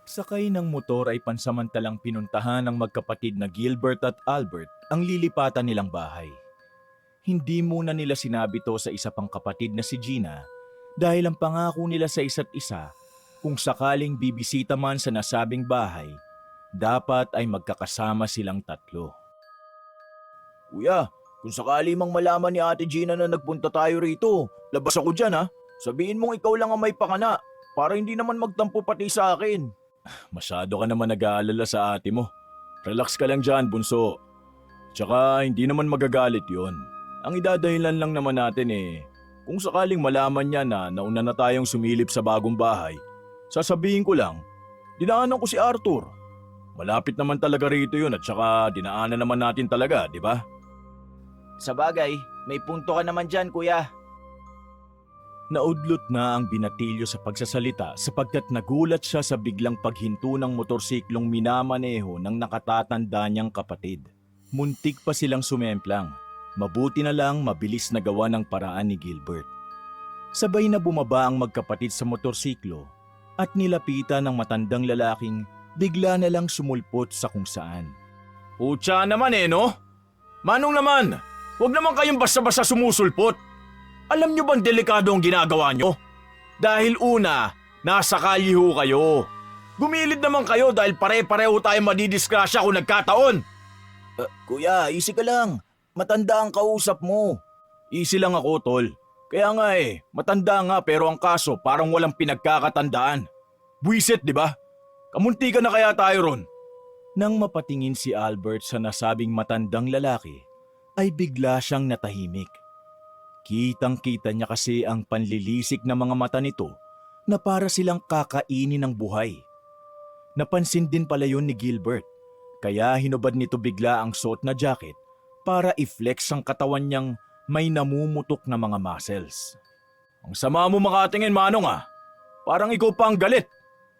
Sakay ng motor ay pansamantalang pinuntahan ng magkapatid na Gilbert at Albert ang lilipatan nilang bahay. Hindi muna nila sinabi to sa isa pang kapatid na si Gina dahil ang pangako nila sa isa't isa kung sakaling bibisita man sa nasabing bahay, dapat ay magkakasama silang tatlo. Kuya, kung sakali mang malaman ni Ate Gina na nagpunta tayo rito, labas ako dyan ha. Sabihin mong ikaw lang ang may pakana para hindi naman magtampo pati sa akin. Masyado ka naman nag-aalala sa ate mo. Relax ka lang dyan, bunso. Tsaka hindi naman magagalit yon. Ang idadahilan lang naman natin kung sakaling malaman niya na nauna na tayong sumilip sa bagong bahay, sasabihin ko lang, dinaanan ko si Arthur. Malapit naman talaga rito yun at saka dinaanan naman natin talaga, di ba? Sa bagay, may punto ka naman dyan, kuya. Naudlot na ang binatilyo sa pagsasalita sapagkat nagulat siya sa biglang paghinto ng motorsiklong minamaneho ng nakatatanda niyang kapatid. Muntik pa silang sumemplang. Mabuti na lang mabilis na gawa ng paraan ni Gilbert. Sabay na bumaba ang magkapatid sa motorsiklo at nilapitan ng matandang lalaking bigla na lang sumulpot sa kung saan. Pucha naman no? Manong naman, huwag naman kayong basta-basta sumusulpot. Alam nyo bang delikado ang ginagawa nyo? Dahil una, nasa kalye ho kayo. Gumilid naman kayo dahil pare-pareho tayo madidisgrasya kung nagkataon. Kuya, easy ka lang. Matanda ang kausap mo. Easy lang ako, tol. Kaya nga matanda nga pero ang kaso parang walang pinagkakatandaan. Buwisit, di ba? Kamunti ka na kaya tayo ron. Nang mapatingin si Albert sa nasabing matandang lalaki, ay bigla siyang natahimik. Kitang-kita niya kasi ang panlilisik na mga mata nito na para silang kakainin ng buhay. Napansin din pala yun ni Gilbert, kaya hinubad nito bigla ang suot na jacket para i-flex ang katawan niyang may namumutok na mga muscles. Ang sama mo makatingin, Manong Parang ikaw pa ang galit.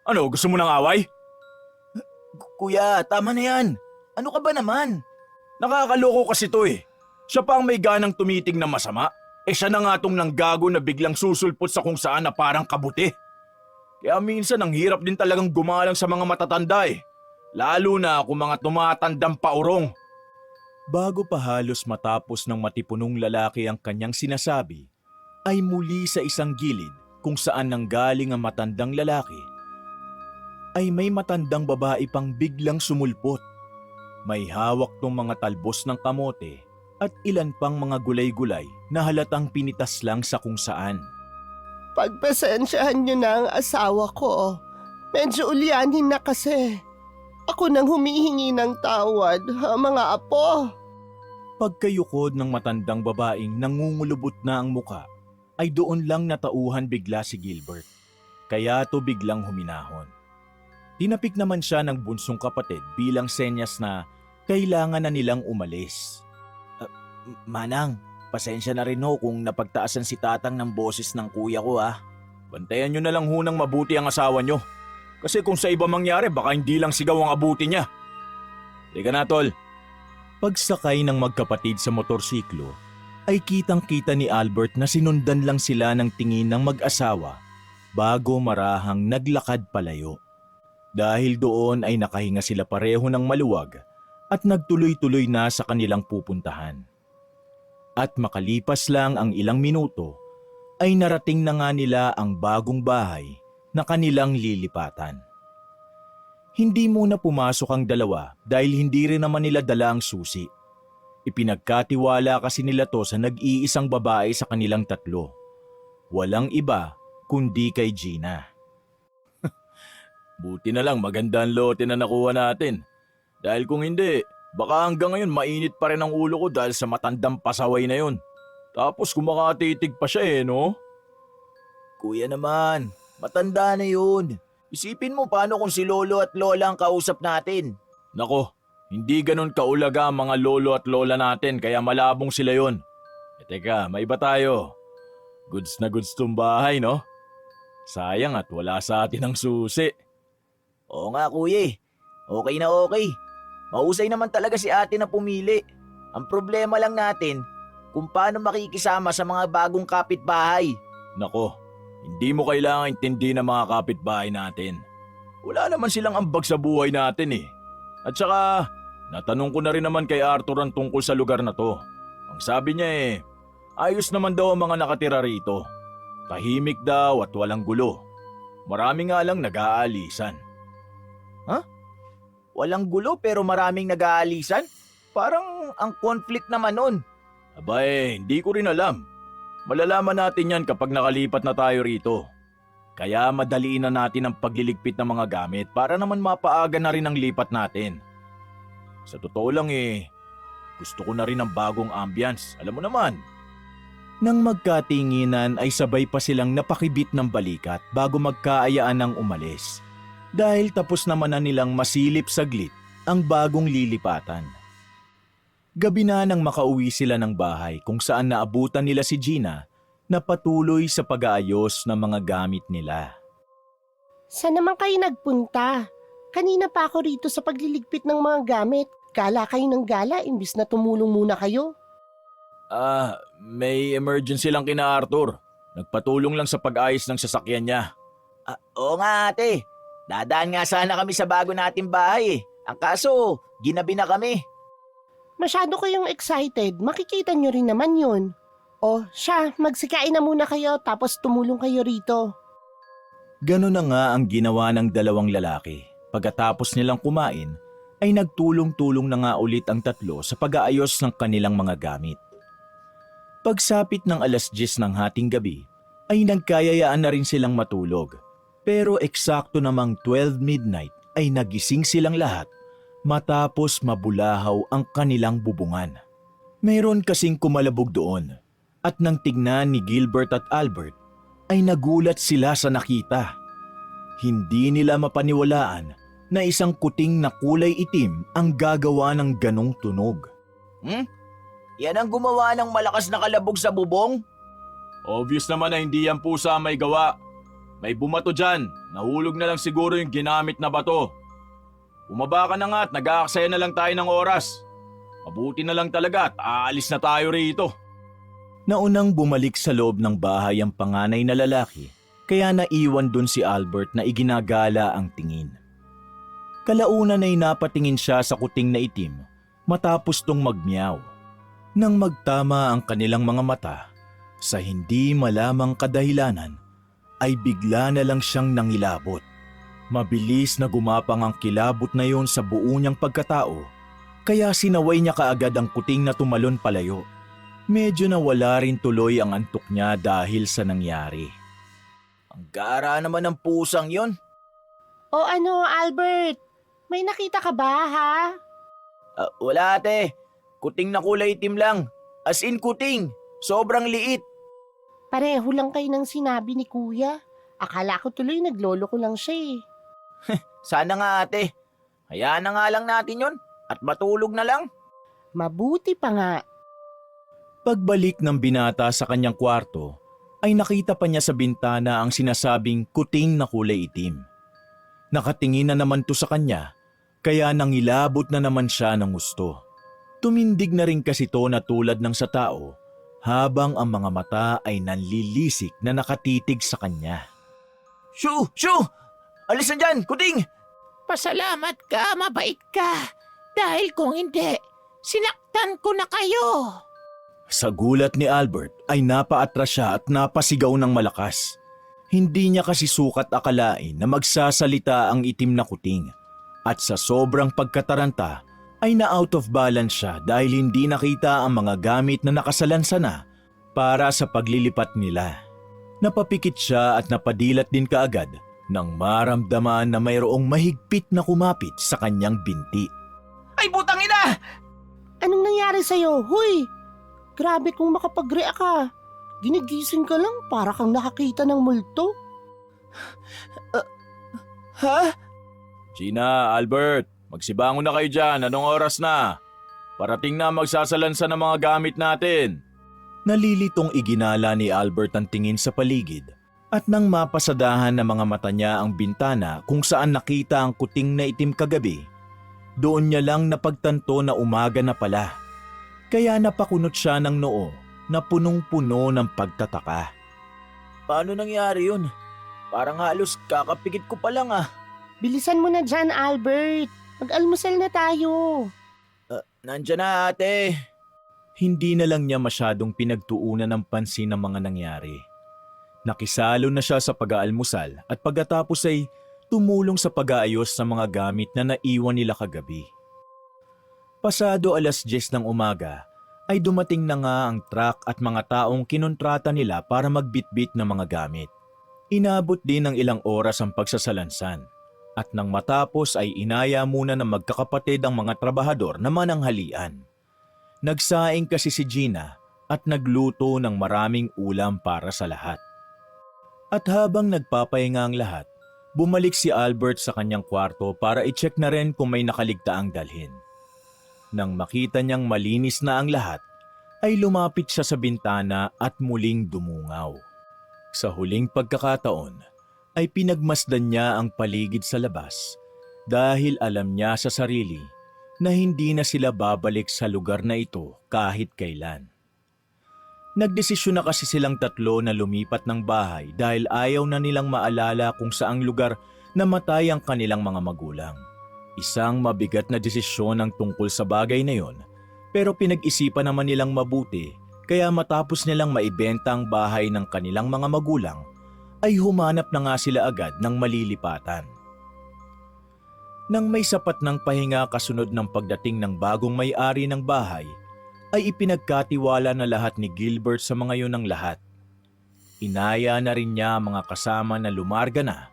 Ano, gusto mo ng away? Kuya, tama na yan. Ano ka ba naman? Nakakaloko kasi to Siya pa ang may ganang tumitig na masama. Siya na nga tong nanggago na biglang susulpot sa kung saan na parang kabuti. Kaya minsan ang hirap din talagang gumalang sa mga matatanda Lalo na kung mga tumatandang paurong. Bago pa halos matapos ng matipunong lalaki ang kanyang sinasabi, ay muli sa isang gilid kung saan nanggaling ang matandang lalaki, ay may matandang babae pang biglang sumulpot. May hawak tong mga talbos ng kamote at ilan pang mga gulay-gulay na halatang pinitas lang sa kung saan. Pagpasensyahan niyo na ang asawa ko. Medyo ulyanin na kasi. Ako nang humihingi ng tawad, mga apo. Pagkayukod ng matandang babaeng nangungulubot na ang muka, ay doon lang natauhan bigla si Gilbert. Kaya to biglang huminahon. Tinapik naman siya ng bunsong kapatid bilang senyas na kailangan na nilang umalis. Manang, pasensya na rin kung napagtaasan si tatang ng boses ng kuya ko Bantayan nyo na lang hunang mabuti ang asawa nyo. Kasi kung sa iba mangyari baka hindi lang sigaw ang abuti niya. Teka na tol. Pagsakay ng magkapatid sa motorsiklo, ay kitang-kita ni Albert na sinundan lang sila ng tingin ng mag-asawa bago marahang naglakad palayo. Dahil doon ay nakahinga sila pareho ng maluwag at nagtuloy-tuloy na sa kanilang pupuntahan. At makalipas lang ang ilang minuto, ay narating na nga nila ang bagong bahay na kanilang lilipatan. Hindi muna pumasok ang dalawa dahil hindi rin naman nila dala ang susi. Ipinagkatiwala kasi nila to sa nag-iisang babae sa kanilang tatlo. Walang iba kundi kay Gina. Buti na lang maganda ang lote na nakuha natin. Dahil kung hindi, baka hanggang ngayon mainit pa rin ang ulo ko dahil sa matandang pasaway na yun. Tapos kumakatitig pa siya no? Kuya naman, matanda na yun. Isipin mo paano kung si lolo at lola ang kausap natin. Nako, hindi ganun kaulaga ang mga lolo at lola natin kaya malabong sila yun. Teka, may iba tayo. Goods na goods tong bahay, no? Sayang at wala sa atin ang susi. Oo nga kuya okay na okay. Mahusay naman talaga si ate na pumili. Ang problema lang natin kung paano makikisama sa mga bagong kapitbahay. Nako, hindi mo kailangan intindihin ng mga kapitbahay natin. Wala naman silang ambag sa buhay natin eh. At saka, natanong ko na rin naman kay Arthur ang tungkol sa lugar na to. Ang sabi niya ayos naman daw ang mga nakatira rito. Tahimik daw at walang gulo. Marami nga lang nag-aalisan. Walang gulo pero maraming nag-aalisan? Parang ang conflict naman nun. Aba hindi ko rin alam. Malalaman natin yan kapag nakalipat na tayo rito. Kaya madaliin na natin ang pagliligpit ng mga gamit para naman mapaaga na rin ang lipat natin. Sa totoo lang gusto ko na rin ng bagong ambience, alam mo naman. Nang magkatinginan ay sabay pa silang napakibit ng balikat bago magkaayaan ng umalis. Dahil tapos naman na nilang masilip saglit ang bagong lilipatan. Gabi na nang makauwi sila ng bahay kung saan naabutan nila si Gina na patuloy sa pag-aayos ng mga gamit nila. Saan naman kayo nagpunta? Kanina pa ako rito sa pagliligpit ng mga gamit. Gala kayo ng gala imbis na tumulong muna kayo. May emergency lang kina Arthur. Nagpatulong lang sa pag-ayos ng sasakyan niya. Oo nga ate. Dadaan nga sana kami sa bago nating bahay. Ang kaso, ginabi na kami. Masyado kayong excited, makikita nyo rin naman yun. O siya, magsikain na muna kayo tapos tumulong kayo rito. Ganun na nga ang ginawa ng dalawang lalaki. Pagkatapos nilang kumain, ay nagtulong-tulong na nga ulit ang tatlo sa pag-aayos ng kanilang mga gamit. Pagsapit ng 10:00 ng hating gabi, ay nagkayayaan na rin silang matulog. Pero eksakto namang 12 midnight ay nagising silang lahat matapos mabulahaw ang kanilang bubungan. Mayroon kasing kumalabog doon at nang tignan ni Gilbert at Albert ay nagulat sila sa nakita. Hindi nila mapaniwalaan na isang kuting na kulay itim ang gagawa ng ganong tunog. Yan ang gumawa ng malakas na kalabog sa bubong? Obvious naman na hindi yan pusa may gawa. May bumato dyan, nahulog na lang siguro yung ginamit na bato. Bumaba ka na nga at nag-aaksaya na lang tayo ng oras. Mabuti na lang talaga at aalis na tayo rito. Naunang bumalik sa loob ng bahay ang panganay na lalaki, kaya naiwan dun si Albert na iginagala ang tingin. Kalaunan ay napatingin siya sa kuting na itim matapos tong magmiyaw. Nang magtama ang kanilang mga mata, sa hindi malamang kadahilanan, ay bigla na lang siyang nangilabot. Mabilis na gumapang ang kilabot na yon sa buo niyang pagkatao, kaya sinaway niya kaagad ang kuting na tumalon palayo. Medyo nawala rin tuloy ang antok niya dahil sa nangyari. Ang gara naman ng pusang yon. O ano, Albert? May nakita ka ba, ha? Wala ate. Kuting na kulay itim lang. As in kuting. Sobrang liit. Pareho lang kayo ng sinabi ni Kuya. Akala ko tuloy naglolo ko lang siya Sana nga ate. Hayaan na nga lang natin yon at matulog na lang. Mabuti pa nga. Pagbalik ng binata sa kanyang kwarto, ay nakita pa niya sa bintana ang sinasabing kuting na kulay itim. Nakatingin na naman to sa kanya, kaya nangilabot na naman siya ng gusto. Tumindig na rin kasi to na tulad ng sa tao, habang ang mga mata ay nanlilisik na nakatitig sa kanya. Shoo! Shoo! Alis na dyan, kuting! Pasalamat ka, mabait ka. Dahil kung hindi, sinaktan ko na kayo. Sa gulat ni Albert ay napaatras siya at napasigaw ng malakas. Hindi niya kasi sukat akalain na magsasalita ang itim na kuting. At sa sobrang pagkataranta ay na-out of balance siya dahil hindi nakita ang mga gamit na nakasalansa na para sa paglilipat nila. Napapikit siya at napadilat din kaagad nang maramdaman na mayroong mahigpit na kumapit sa kanyang binti. Ay butang ina! Anong nangyari sa'yo? Huy! Grabe kung makapag-react ka. Ginigising ka lang para kang nakakita ng multo. Ha? Gina, Albert, magsibangon na kayo dyan. Anong oras na? Parating na magsasalansa ng mga gamit natin. Nalilitong iginala ni Albert ang tingin sa paligid at nang mapasadahan ng mga mata niya ang bintana kung saan nakita ang kuting na itim kagabi, doon niya lang napagtanto na umaga na pala. Kaya napakunot siya ng noo na punong-puno ng pagtataka. Paano nangyari yun? Parang halos kakapikit ko pa lang ah. Bilisan mo na dyan, Albert. Mag-almusal na tayo. Nandiyan na ate. Hindi na lang niya masyadong pinagtuunan ng pansin ng mga nangyari. Nakisalo na siya sa pag-aalmusal at pagkatapos ay tumulong sa pag-aayos sa mga gamit na naiwan nila kagabi. Pasado 10:00 ng umaga ay dumating na nga ang truck at mga taong kinontrata nila para magbitbit ng mga gamit. Inabot din ng ilang oras ang pagsasalansan at nang matapos ay inaya muna ng magkakapatid ang mga trabahador na mananghalian. Nagsaing kasi si Gina at nagluto ng maraming ulam para sa lahat. At habang nagpapahinga ang lahat, bumalik si Albert sa kanyang kwarto para i-check na rin kung may nakaligtaang dalhin. Nang makita niyang malinis na ang lahat, ay lumapit siya sa bintana at muling dumungaw. Sa huling pagkakataon, ay pinagmasdan niya ang paligid sa labas dahil alam niya sa sarili na hindi na sila babalik sa lugar na ito kahit kailan. Nagdesisyon na kasi silang tatlo na lumipat ng bahay dahil ayaw na nilang maalala kung saang lugar namatay ang kanilang mga magulang. Isang mabigat na desisyon ang tungkol sa bagay na yon, pero pinag-isipan naman nilang mabuti kaya matapos nilang maibenta ang bahay ng kanilang mga magulang, ay humanap na nga sila agad ng malilipatan. Nang may sapat ng pahinga kasunod ng pagdating ng bagong may-ari ng bahay, ay ipinagkatiwala na lahat ni Gilbert sa mga yon ng lahat. Inaya na rin niya mga kasama na lumarga na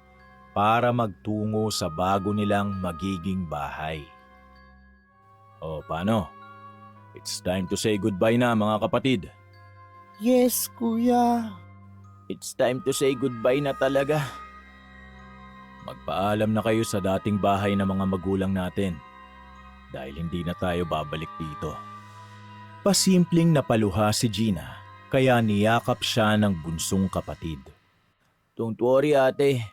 para magtungo sa bago nilang magiging bahay. O paano? It's time to say goodbye na mga kapatid. Yes, kuya. It's time to say goodbye na talaga. Magpaalam na kayo sa dating bahay ng mga magulang natin dahil hindi na tayo babalik dito. Pasimpleng napaluha si Gina kaya niyakap siya ng bunsong kapatid. Don't worry ate.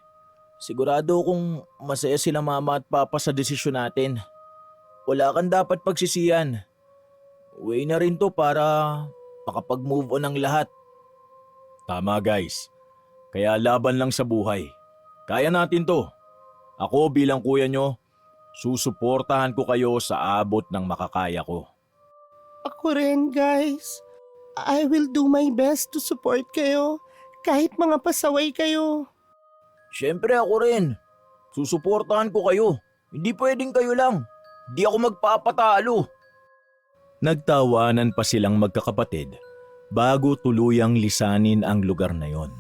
Sigurado kung masaya sila mama at papa sa desisyon natin. Wala kang dapat pagsisiyan. Way na rin to para makapag-move on ang lahat. Tama guys, kaya laban lang sa buhay. Kaya natin to. Ako bilang kuya nyo, susuportahan ko kayo sa abot ng makakaya ko. Ako rin, guys. I will do my best to support kayo kahit mga pasaway kayo. Siyempre ako rin. Susuportahan ko kayo. Hindi pwedeng kayo lang. Di ako magpapatalo. Nagtawanan pa silang magkakapatid bago tuluyang lisanin ang lugar na yon.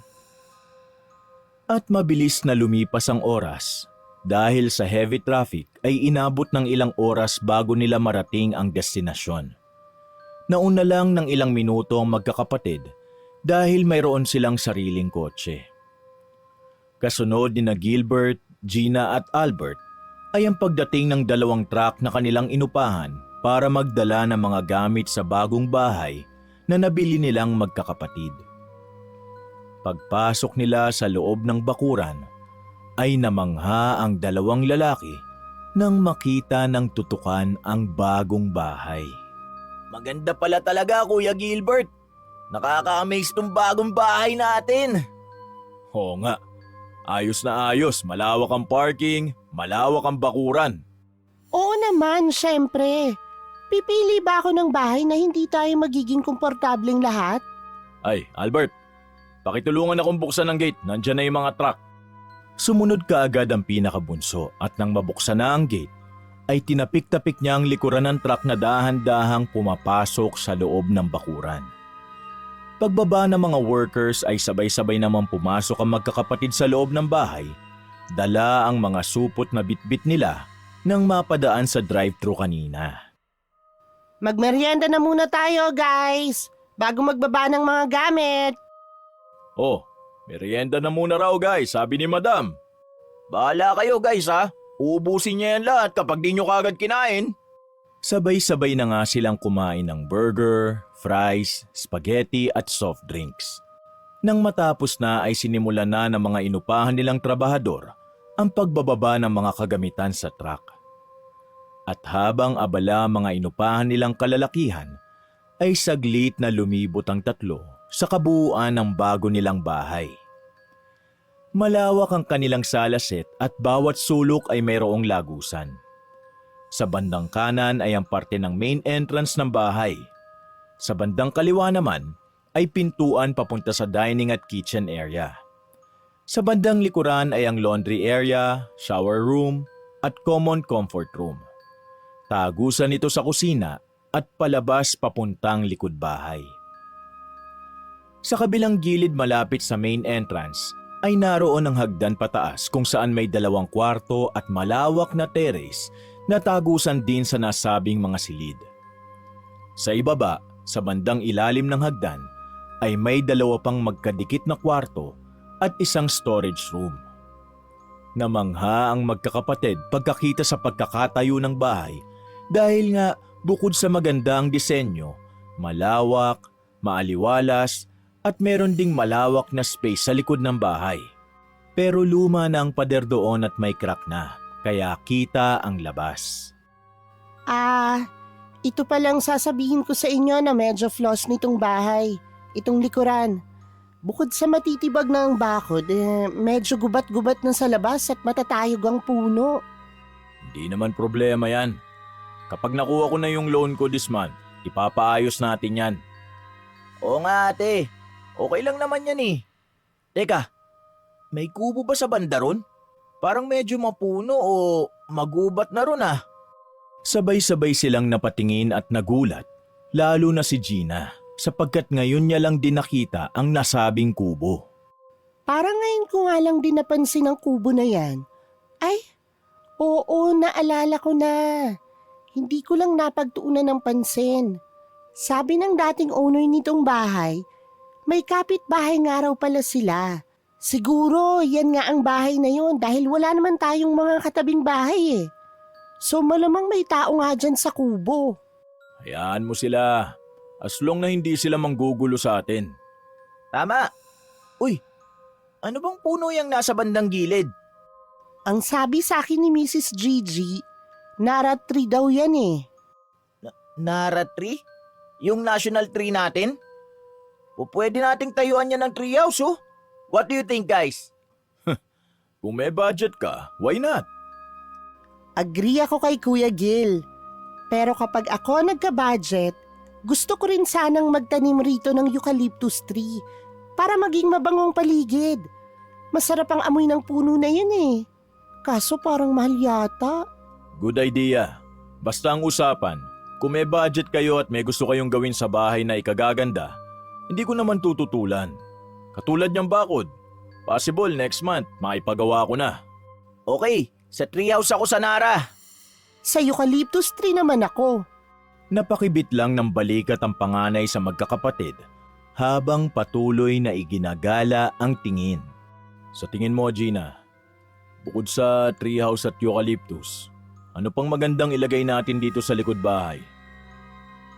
At mabilis na lumipas ang oras dahil sa heavy traffic ay inabot ng ilang oras bago nila marating ang destinasyon. Nauna lang ng ilang minuto ang magkakapatid dahil mayroon silang sariling kotse. Kasunod ni na Gilbert, Gina at Albert ay ang pagdating ng 2 truck na kanilang inupahan para magdala ng mga gamit sa bagong bahay na nabili nilang magkakapatid. Pagpasok nila sa loob ng bakuran ay namangha ang 2 lalaki nang makita ng tutukan ang bagong bahay. Maganda pala talaga Kuya Gilbert. Nakaka-amaze tong bagong bahay natin. Oo nga, ayos na ayos, malawak ang parking, malawak ang bakuran. Oo naman, syempre. Pipili ba ako ng bahay na hindi tayo magiging komportableng lahat? Ay, Albert, pakitulungan akong buksan ng gate, nandyan na yung mga truck. Sumunod kaagad ang pinakabunso at nang mabuksan na ang gate, ay tinapik-tapik niya ang likuran ng truck na dahan-dahang pumapasok sa loob ng bakuran. Pagbaba ng mga workers ay sabay-sabay naman pumasok ang magkakapatid sa loob ng bahay, dala ang mga supot na bitbit nila nang mapadaan sa drive-thru kanina. Magmerienda na muna tayo, guys, bago magbaba ng mga gamit. Oh, merienda na muna raw guys, sabi ni Madam. Bahala kayo guys ha. Uubusin niya yan lahat kapag di nyo kagad kinain. Sabay-sabay na nga silang kumain ng burger, fries, spaghetti at soft drinks. Nang matapos na ay sinimulan na ng mga inupahan nilang trabahador ang pagbababa ng mga kagamitan sa truck. At habang abala mga inupahan nilang kalalakihan, ay saglit na lumibot ang tatlo sa kabuuan ng bago nilang bahay. Malawak ang kanilang salaset at bawat sulok ay mayroong lagusan. Sa bandang kanan ay ang parte ng main entrance ng bahay. Sa bandang kaliwa naman ay pintuan papunta sa dining at kitchen area. Sa bandang likuran ay ang laundry area, shower room at common comfort room. Tagusan ito sa kusina at palabas papuntang likod bahay. Sa kabilang gilid malapit sa main entrance ay naroon ang hagdan pataas kung saan may 2 kwarto at malawak na terrace na tagusan din sa nasabing mga silid. Sa ibaba, sa bandang ilalim ng hagdan, ay may 2 pang magkadikit na kwarto at isang storage room. Namangha ang magkakapatid pagkakita sa pagkakatayo ng bahay dahil nga bukod sa magandang disenyo, malawak, maaliwalas at meron ding malawak na space sa likod ng bahay. Pero luma na ang pader doon at may crack na, kaya kita ang labas. Ito palang sasabihin ko sa inyo na medyo flaws nitong bahay, itong likuran. Bukod sa matitibag na ang bakod, medyo gubat-gubat na sa labas at matatayog ang puno. Hindi naman problema yan. Kapag nakuha ko na yung loan ko this month, ipapaayos natin yan. Oo nga ate, okay lang naman yan eh. Teka, may kubo ba sa banda ron? Parang medyo mapuno o magubat na ron ah. Sabay-sabay silang napatingin at nagulat, lalo na si Gina, sapagkat ngayon niya lang din nakita ang nasabing kubo. Parang ngayon ko nga lang din napansin ang kubo na yan. Ay, oo, naalala ko na. Hindi ko lang napagtuunan ng pansin. Sabi ng dating owner nitong bahay, may kapitbahay nga raw pala sila. Siguro yan nga ang bahay na yon dahil wala naman tayong mga katabing bahay eh. So malamang may tao nga dyan sa kubo. Hayaan mo sila, as long na hindi sila manggugulo sa atin. Tama. Uy, ano bang puno yung nasa bandang gilid? Ang sabi sa akin ni Mrs. Gigi, Nara tree daw yan eh. Nara tree? Yung national tree natin? O pwede nating tayuan yan ng treehouse oh. What do you think guys? Kung may budget ka, why not? Agree ako kay Kuya Gil. Pero kapag ako nagka-budget, gusto ko rin sanang magtanim rito ng eucalyptus tree para maging mabangong paligid. Masarap ang amoy ng puno na yun eh. Kaso parang mahal yata. Good idea. Basta ang usapan, kung may budget kayo at may gusto kayong gawin sa bahay na ikagaganda, hindi ko naman tututulan. Katulad niyang bakod. Possible next month, maipagawa ko na. Okay, sa treehouse ako sa Nara. Sa eucalyptus tree naman ako. Napakibit lang ng balikat ang panganay sa magkakapatid habang patuloy na iginagala ang tingin. Sa tingin mo, Gina, bukod sa treehouse at eucalyptus, ano pang magandang ilagay natin dito sa likod bahay?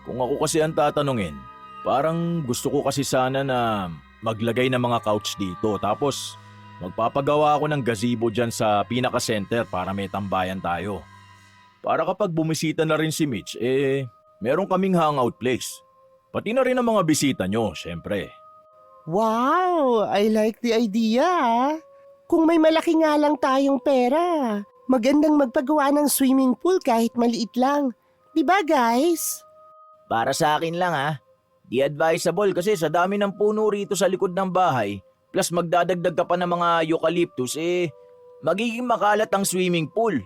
Kung ako kasi ang tatanungin, parang gusto ko kasi sana na maglagay ng mga couch dito tapos magpapagawa ako ng gazebo dyan sa pinaka-center para may tambayan tayo. Para kapag bumisita na rin si Mitch, meron kaming hangout place. Pati na rin ang mga bisita nyo, syempre. Wow, I like the idea ah. Kung may malaki nga lang tayong pera, magandang magpagawa ng swimming pool kahit maliit lang. Diba guys? Para sa akin lang ha. Di advisable kasi sa dami ng puno rito sa likod ng bahay, plus magdadagdag ka pa ng mga eucalyptus, magiging makalat ang swimming pool.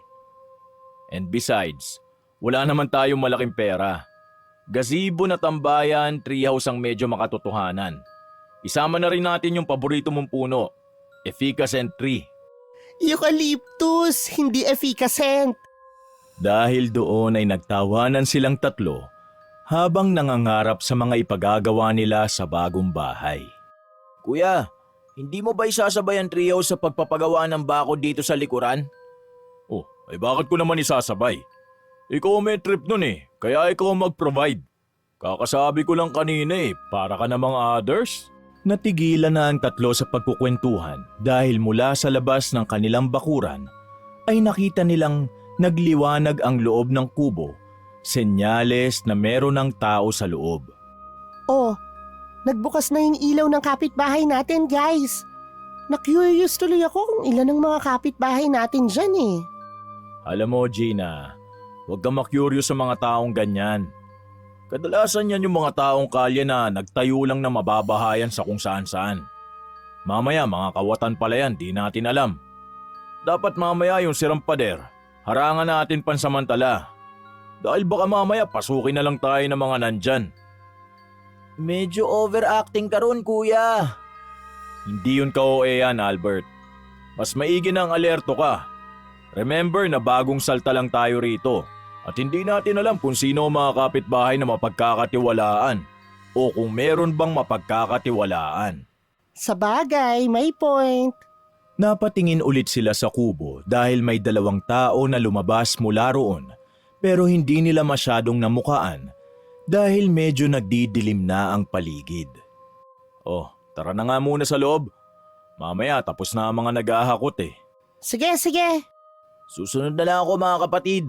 And besides, wala naman tayong malaking pera. Gazebo na tambayan, treehouse ang medyo makatotohanan. Isama na rin natin yung paborito mong puno, efficacent tree. Eucalyptus, hindi efficacent. Dahil doon ay nagtawanan silang tatlo habang nangangarap sa mga ipagagawa nila sa bagong bahay. Kuya, hindi mo ba isasabay ang treehouse sa pagpapagawa ng bakod dito sa likuran? Oh, ay bakit ko naman isasabay? Ikaw may trip nun kaya ikaw mag-provide. Kakasabi ko lang kanina para ka namang others. Natigilan na ang tatlo sa pagkukwentuhan dahil mula sa labas ng kanilang bakuran ay nakita nilang nagliwanag ang loob ng kubo, senyales na meron ng tao sa loob. Oh, nagbukas na yung ilaw ng kapitbahay natin guys. Na-curious tuloy ako kung ilan ang mga kapitbahay natin dyan eh. Alam mo, Gina, huwag kang makyuryo sa mga taong ganyan. Kadalasan yan yung mga taong kalye na nagtayo lang na mababahayan sa kung saan-saan. Mamaya mga kawatan pala yan, di natin alam. Dapat mamaya yung sirang pader, harangan natin pansamantala. Dahil baka mamaya pasukin na lang tayo ng mga nandyan. Medyo overacting ka ron, kuya. Hindi yun ka-OA yan, Albert. Mas maigi nang alerto ka. Remember na bagong salta lang tayo rito at hindi natin alam kung sino ang mga kapitbahay na mapagkakatiwalaan o kung meron bang mapagkakatiwalaan. Sa bagay, may point. Napatingin ulit sila sa kubo dahil may 2 tao na lumabas mula roon pero hindi nila masyadong namukaan dahil medyo nagdidilim na ang paligid. Oh, tara na nga muna sa loob. Mamaya tapos na ang mga nag-aahakot eh. Sige, sige. Susunod na lang ako mga kapatid.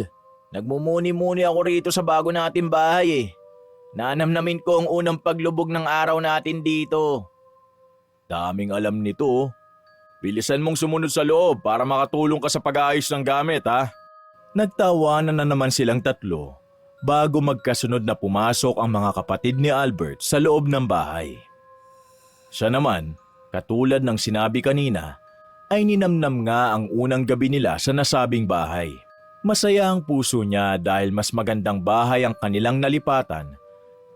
Nagmumuni-muni ako rito sa bago nating bahay eh. Nanamnamin ko ang unang paglubog ng araw natin dito. Daming alam nito oh. Bilisan mong sumunod sa loob para makatulong ka sa pag-aayos ng gamit ha. Nagtawanan na naman silang 3 bago magkasunod na pumasok ang mga kapatid ni Albert sa loob ng bahay. Siya naman, katulad ng sinabi kanina, ay ninamnam nga ang unang gabi nila sa nasabing bahay. Masaya ang puso niya dahil mas magandang bahay ang kanilang nalipatan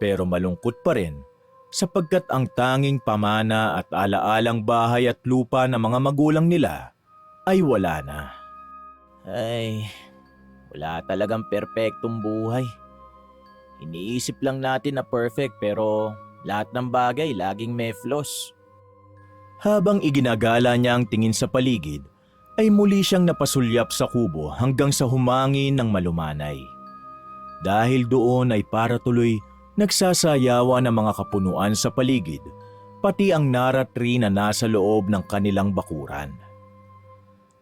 pero malungkot pa rin sapagkat ang tanging pamana at alaalang bahay at lupa ng mga magulang nila ay wala na. Ay, wala talagang perpektong buhay. Iniisip lang natin na perfect pero lahat ng bagay laging may flaws. Habang iginagala niya ang tingin sa paligid, ay muli siyang napasulyap sa kubo hanggang sa humangin ng malumanay. Dahil doon ay para tuloy nagsasayawa ng mga kapunuan sa paligid, pati ang Nara tree na nasa loob ng kanilang bakuran.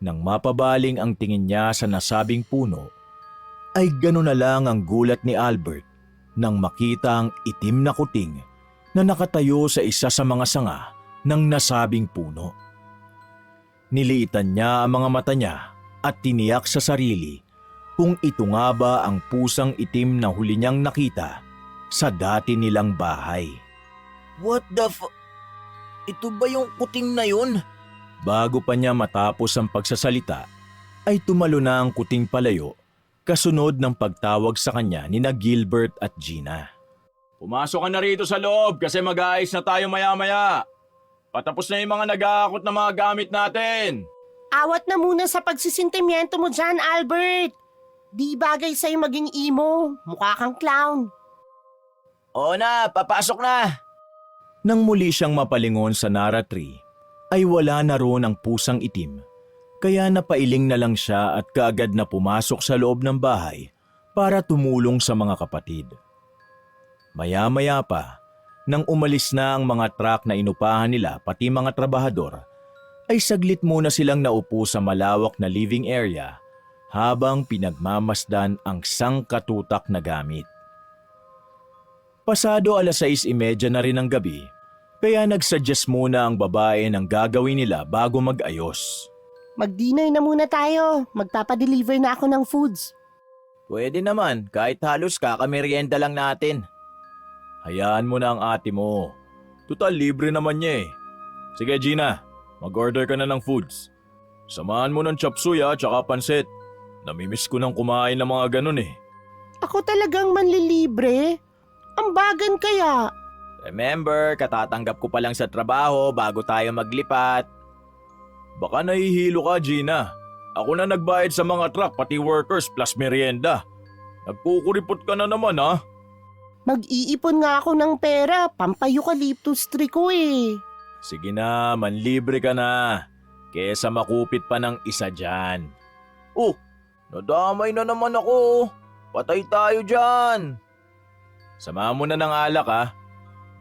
Nang mapabaling ang tingin niya sa nasabing puno, ay gano'n na lang ang gulat ni Albert nang makita ang itim na kuting na nakatayo sa isa sa mga sanga ng nasabing puno. Niliitan niya ang mga mata niya at tiniyak sa sarili kung ito nga ba ang pusang itim na huli niyang nakita sa dati nilang bahay. What the Ito ba yung kuting na yun? Bago pa niya matapos ang pagsasalita, ay tumalo na ang kuting palayo kasunod ng pagtawag sa kanya ni na Gilbert at Gina. Pumasok ka na rito sa loob kasi mag-aayos na tayo maya-maya. Patapos na yung mga nag-aakot na mga gamit natin. Awat na muna sa pagsisintimiento mo dyan, Albert. Di bagay sa'yo maging emo. Mukha kang clown. Oo na, papasok na. Nang muli siyang mapalingon sa Nara tree, ay wala na roon ang pusang itim. Kaya napailing na lang siya at kaagad na pumasok sa loob ng bahay para tumulong sa mga kapatid. Maya-maya pa, nang umalis na ang mga truck na inupahan nila pati mga trabahador, ay saglit muna silang naupo sa malawak na living area habang pinagmamasdan ang sangkatutak na gamit. Pasado 6:30 na rin ng gabi, kaya nagsuggest muna ang babae ng gagawin nila bago mag-ayos. Mag-dinner na muna tayo. Magpapadeliver na ako ng foods. Pwede naman, kahit halos kakamerienda lang natin. Hayaan mo na ang ate mo. Tutal libre naman niya eh. Sige Gina, mag-order ka na ng foods. Samahan mo ng chop suey at saka pansit. Namimiss ko nang kumain ng mga ganun eh. Ako talagang manlilibre? Ambagan kaya? Remember, katatanggap ko pa lang sa trabaho bago tayo maglipat. Baka nahihilo ka Gina. Ako na nagbayad sa mga truck pati workers plus merienda. Nagkukuripot ka na naman ha. Mag-iipon nga ako ng pera. Pampayukaliptus tree ko eh. Sige na, manlibre ka na. Kesa makupit pa ng isa dyan. Oh, nadamay na naman ako. Patay tayo dyan. Samahan mo na ng alak ha.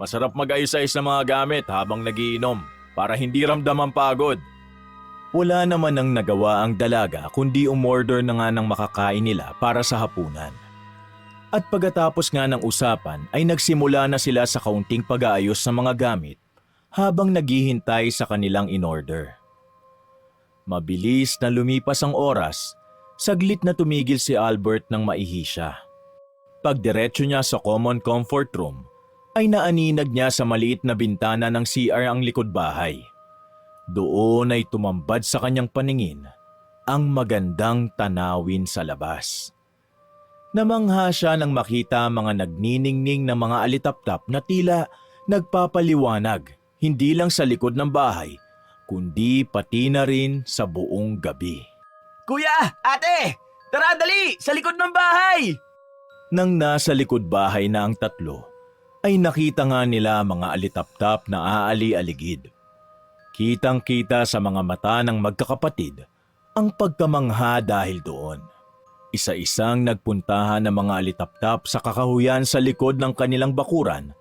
Masarap mag-ayos-ayos ng mga gamit habang nagiinom para hindi ramdam ang pagod. Wala naman nang nagawa ang dalaga kundi umorder na nga ng makakain nila para sa hapunan. At pagkatapos nga ng usapan ay nagsimula na sila sa kaunting pag-aayos ng mga gamit habang naghihintay sa kanilang in-order. Mabilis na lumipas ang oras, saglit na tumigil si Albert nang maihi siya. Pagdiretso niya sa common comfort room, ay naaninag niya sa maliit na bintana ng CR ang likod bahay. Doon ay tumambad sa kanyang paningin ang magandang tanawin sa labas. Namangha siya nang makita mga nagniningning na mga alitaptap na tila nagpapaliwanag hindi lang sa likod ng bahay, kundi pati na rin sa buong gabi. Kuya! Ate! Tara dali! Sa likod ng bahay! Nang nasa likod bahay na ang tatlo, ay nakita nga nila mga alitaptap na aali-aligid. Kitang-kita sa mga mata ng magkakapatid ang pagkamangha dahil doon. Isa-isang nagpuntahan ng mga alitaptap sa kakahuyan sa likod ng kanilang bakuran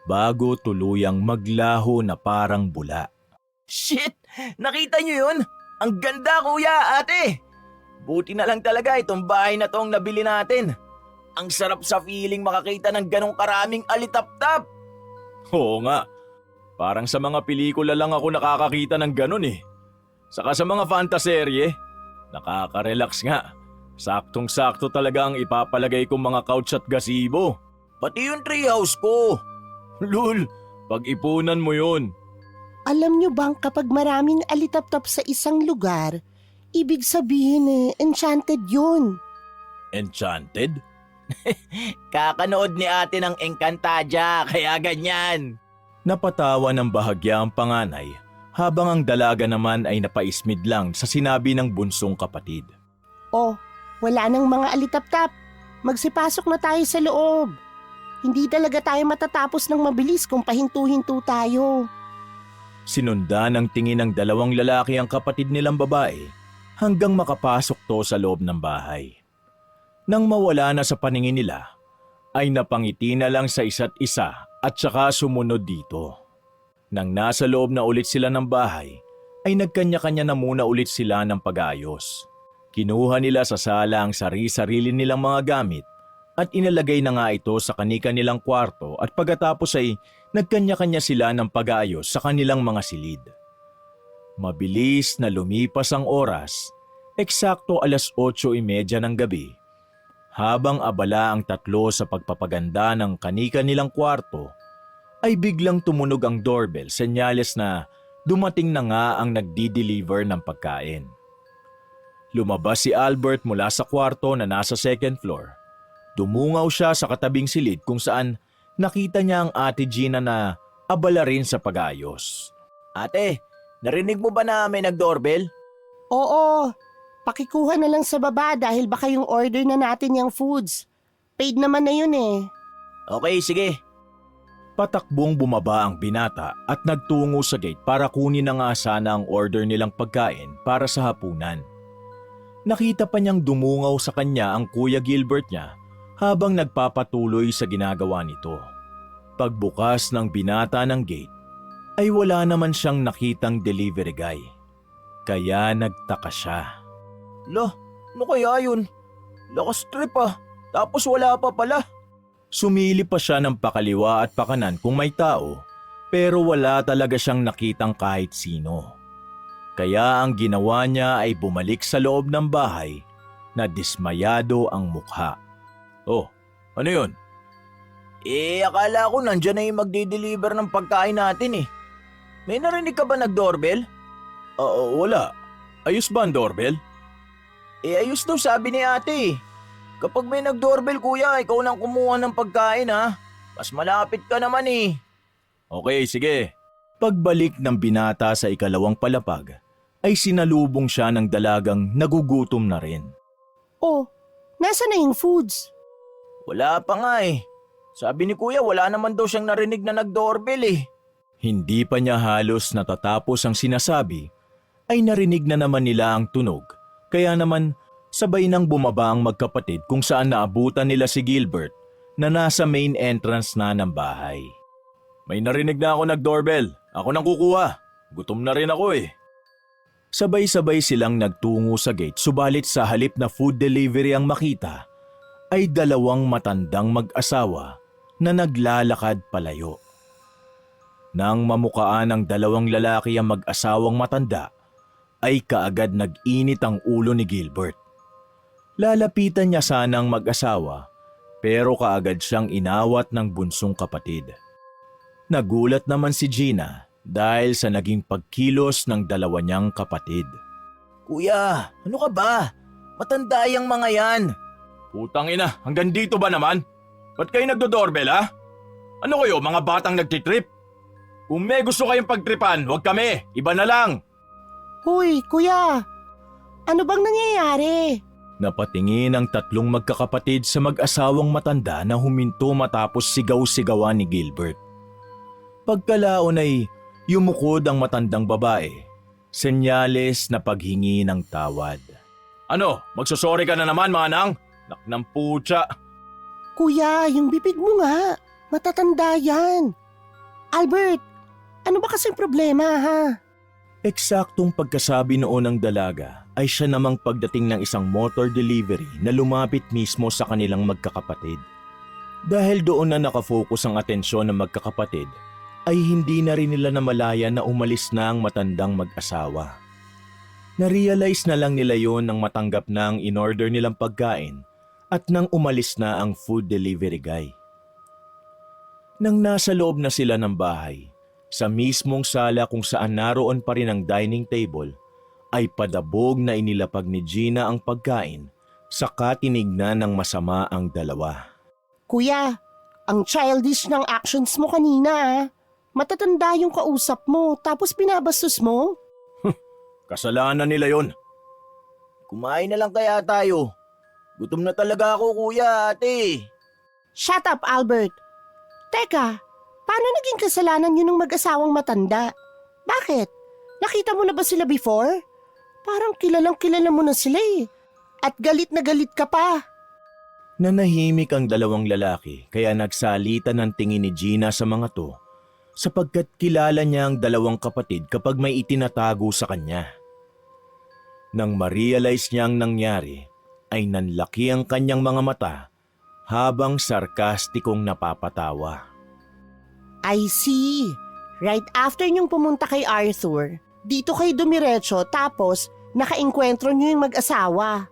bago tuluyang maglaho na parang bula. Shit! Nakita niyo yun? Ang ganda, kuya, ate! Buti na lang talaga itong bahay na tong nabili natin. Ang sarap sa feeling makakita ng ganong karaming alitaptap. Oo nga, parang sa mga pelikula lang ako nakakakita ng ganun eh. Saka sa mga fantaserye, nakaka-relax nga. Saktong-sakto talaga ang ipapalagay kong mga couch at gazebo. Pati yung treehouse ko. Lul, pag-ipunan mo yun. Alam nyo bang kapag maraming alitaptap sa isang lugar, ibig sabihin enchanted yun. Enchanted? Kakanood ni ate ng Encantadia, kaya ganyan. Napatawa ng bahagya ang panganay habang ang dalaga naman ay napaismid lang sa sinabi ng bunsong kapatid. Oh, wala nang mga alitaptap. Magsipasok na tayo sa loob. Hindi talaga tayo matatapos ng mabilis kung pahinto-hinto tayo. Sinundan ng tingin ng dalawang lalaki ang kapatid nilang babae hanggang makapasok to sa loob ng bahay. Nang mawala na sa paningin nila, ay napangiti na lang sa isa't isa at saka sumunod dito. Nang nasa loob na ulit sila ng bahay, ay nagkanya-kanya na muna ulit sila ng pag-aayos. Kinuha nila sa sala ang sarili-sarili nilang mga gamit at inalagay na nga ito sa kani-kanilang kwarto at pagkatapos ay nagkanya-kanya sila ng pag-aayos sa kanilang mga silid. Mabilis na lumipas ang oras, eksakto 8:30 ng gabi. Habang abala ang tatlo sa pagpapaganda ng kani-kanilang kwarto, ay biglang tumunog ang doorbell, senyales na dumating na nga ang nagdi-deliver ng pagkain. Lumabas si Albert mula sa kwarto na nasa second floor. Dumungaw siya sa katabing silid kung saan nakita niya ang ate Gina na abala rin sa pag-ayos. Ate, narinig mo ba na may nag-doorbell? Oo, pakikuha na lang sa baba dahil baka yung order na natin yung foods. Paid naman na yun eh. Okay, sige. Patakbong bumaba ang binata at nagtungo sa gate para kunin na nga sana ang order nilang pagkain para sa hapunan. Nakita pa niyang dumungaw sa kanya ang Kuya Gilbert niya habang nagpapatuloy sa ginagawa nito. Pagbukas ng binata ng gate, ay wala naman siyang nakitang delivery guy. Kaya nagtaka siya. Lo, ano kaya yun? Lakas trip ah, tapos wala pa pala. Sumili pa siya ng pakaliwa at pakanan kung may tao, pero wala talaga siyang nakitang kahit sino. Kaya ang ginawa niya ay bumalik sa loob ng bahay na dismayado ang mukha. Oh, ano yun? Akala ko nandyan na yung magdi-deliver ng pagkain natin eh. May narinig ka ba nag-doorbell? Wala. Ayos ba ang doorbell? Ayos daw sabi ni ate eh. Kapag may nag-doorbell kuya, ikaw nang kumuha ng pagkain ha. Mas malapit ka naman eh. Okay, sige. Pagbalik ng binata sa ikalawang palapag, ay sinalubong siya ng dalagang nagugutom na rin. Oh, nasa na yung foods? Wala pa nga eh. Sabi ni kuya wala naman daw siyang narinig na nag-doorbell eh. Hindi pa niya halos natatapos ang sinasabi, ay narinig na naman nila ang tunog. Kaya naman sabay nang bumaba ang magkapatid kung saan naabutan nila si Gilbert na nasa main entrance na ng bahay. May narinig na ako nag-doorbell. Ako nang kukuha. Gutom na rin ako eh. Sabay-sabay silang nagtungo sa gate subalit sa halip na food delivery ang makita, ay dalawang matandang mag-asawa na naglalakad palayo. Nang mamukaan ng dalawang lalaki ang mag-asawang matanda, ay kaagad nag-init ang ulo ni Gilbert. Lalapitan niya sanang mag-asawa pero kaagad siyang inawat ng bunsong kapatid. Nagulat naman si Gina dahil sa naging pagkilos ng dalawa niyang kapatid. Kuya, ano ka ba? Matanda yung mga yan. Putang ina, hanggang dito ba naman? Ba't kayo nagdo-doorbell ha? Ano kayo, mga batang nagtitrip? Kung may gusto kayong pagtripan, huwag kami, iba na lang. Hoy, kuya! Ano bang nangyayari? Napatingin ang tatlong magkakapatid sa mag-asawang matanda na huminto matapos sigaw-sigawan ni Gilbert. Pagkalaon ay yumukod ang matandang babae, senyales na paghingi ng tawad. Ano, magsusorry ka na naman mga nang? Naknang putya. Kuya, yung bibig mo nga. Matatanda yan. Albert, ano ba kasing problema ha? Eksaktong pagkasabi noon ng dalaga ay siya namang pagdating ng isang motor delivery na lumapit mismo sa kanilang magkakapatid. Dahil doon na nakafocus ang atensyon ng magkakapatid, ay hindi na rin nila namalayan na umalis na ang matandang mag-asawa. Na-realize na lang nila yon nang matanggap na ang in-order nilang pagkain at nang umalis na ang food delivery guy. Nang nasa loob na sila ng bahay, sa mismong sala kung saan naroon pa rin ang dining table, ay padabog na inilapag ni Gina ang pagkain, saka tinignan ng masama ang dalawa. Kuya, ang childish ng actions mo kanina ah. Matatanda yung kausap mo tapos binabastos mo? Kasalanan nila yon. Kumain na lang kaya tayo. Gutom na talaga ako, kuya, ate. Shut up, Albert. Teka, paano naging kasalanan yun ng mag-asawang matanda? Bakit? Nakita mo na ba sila before? Parang kilalang kilala mo na sila eh. At galit na galit ka pa. Nanahimik ang dalawang lalaki kaya nagsalitan ng tingin ni Gina sa mga to sapagkat kilala niya ang dalawang kapatid kapag may itinatago sa kanya. Nang ma-realize niya ang nangyari, ay nanlaki ang kanyang mga mata habang sarkastikong napapatawa. I see. Right after niyong pumunta kay Arthur, dito kayo dumiretso tapos nakaengkwentro niyo yung mag-asawa.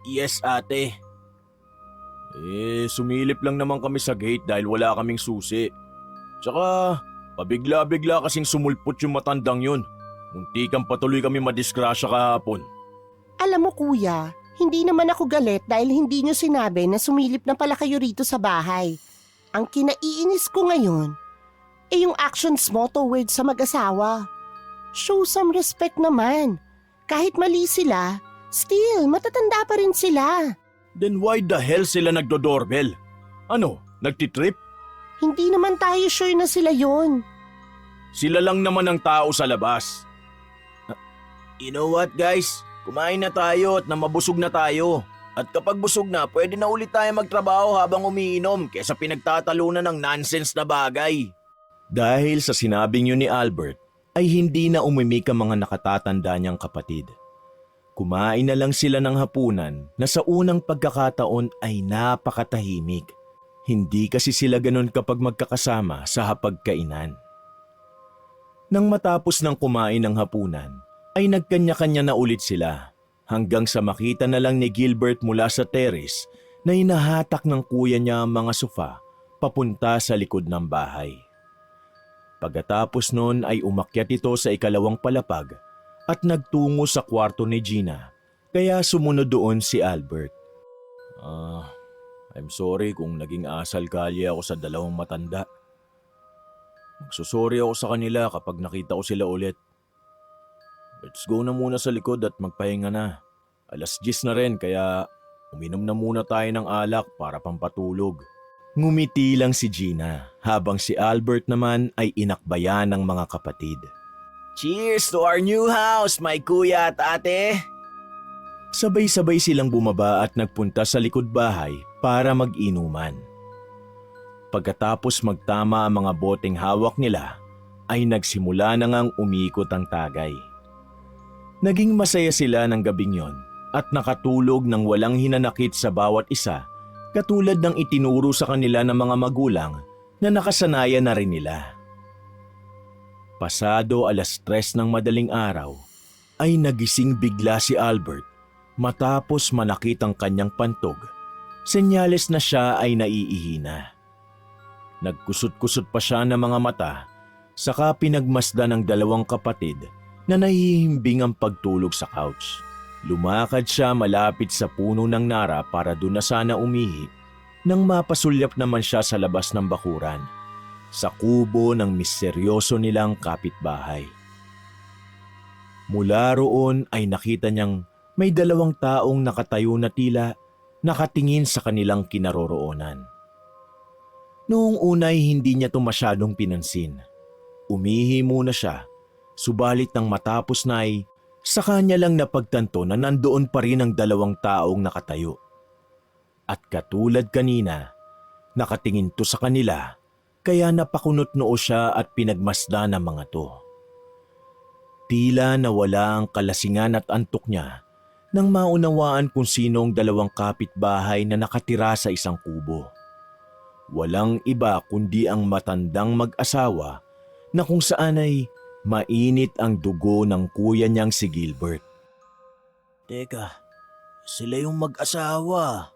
Yes, ate. Sumilip lang naman kami sa gate dahil wala kaming susi. Tsaka, pabigla-bigla kasing sumulpot yung matandang yun. Muntikan patuloy kami madisgrasya kahapon. Alam mo kuya, hindi naman ako galit dahil hindi niyo sinabi na sumilip na pala kayo rito sa bahay. Ang kinaiinis ko ngayon, yung actions mo towards sa mag-asawa. Show some respect naman. Kahit mali sila, still, matatanda pa rin sila. Then why the hell sila nagdo-doorbell? Ano, nagtitrip? Hindi naman tayo sure na sila yon. Sila lang naman ang tao sa labas. You know what, guys? Kumain na tayo at mabusog na tayo. At kapag busog na, pwede na ulit tayo magtrabaho habang umiinom kesa pinagtatalunan ng nonsense na bagay. Dahil sa sinabing yun ni Albert, ay hindi na umimik ang mga nakatatanda niyang kapatid. Kumain na lang sila ng hapunan na sa unang pagkakataon ay napakatahimik. Hindi kasi sila ganun kapag magkakasama sa hapagkainan. Nang matapos ng kumain ng hapunan, ay nagkanya-kanya na ulit sila hanggang sa makita na lang ni Gilbert mula sa terrace na hinahatak ng kuya niya ang mga sofa papunta sa likod ng bahay. Pagkatapos nun ay umakyat ito sa ikalawang palapag at nagtungo sa kwarto ni Gina kaya sumunod doon si Albert. I'm sorry kung naging asal kalye ako sa dalawang matanda. Magsusorry ako sa kanila kapag nakita ko sila ulit. Let's go na muna sa likod at magpahinga na. 10:00 na rin kaya uminom na muna tayo ng alak para pampatulog. Ngumiti lang si Gina habang si Albert naman ay inakbayan ng mga kapatid. Cheers to our new house, my kuya at ate. Sabay-sabay silang bumaba at nagpunta sa likod bahay para mag-inuman. Pagkatapos magtama ang mga boteng hawak nila, ay nagsimula na ngang umikot ang tagay. Naging masaya sila ng gabing yon at nakatulog ng walang hinanakit sa bawat isa katulad ng itinuro sa kanila ng mga magulang na nakasanayan na rin nila. Pasado 3:00 ng madaling araw ay nagising bigla si Albert matapos manakit ang kanyang pantog. Senyales na siya ay naiihina. Nagkusot-kusot pa siya ng mga mata, saka pinagmasdan ng dalawang kapatid na nahihimbing ang pagtulog sa couch. Lumakad siya malapit sa puno ng nara para doon na sana umihi nang mapasulyap naman siya sa labas ng bakuran, sa kubo ng misteryoso nilang kapitbahay. Mula roon ay nakita niyang may 2 taong nakatayo na tila nakatingin sa kanilang kinaroroonan. Noong una ay hindi niya ito masyadong pinansin. Umihi muna siya, subalit nang matapos na ay sa kanya lang napagtanto na nandoon pa rin ang 2 taong nakatayo. At katulad kanina, nakatingin to sa kanila, kaya napakunot noo siya at pinagmasdan ng mga to. Tila nawala ang kalasingan at antok niya nang maunawaan kung sino ang 2 kapitbahay na nakatira sa isang kubo. Walang iba kundi ang matandang mag-asawa na kung saan ay mainit ang dugo ng kuya niyang si Gilbert. Teka, sila yung mag-asawa.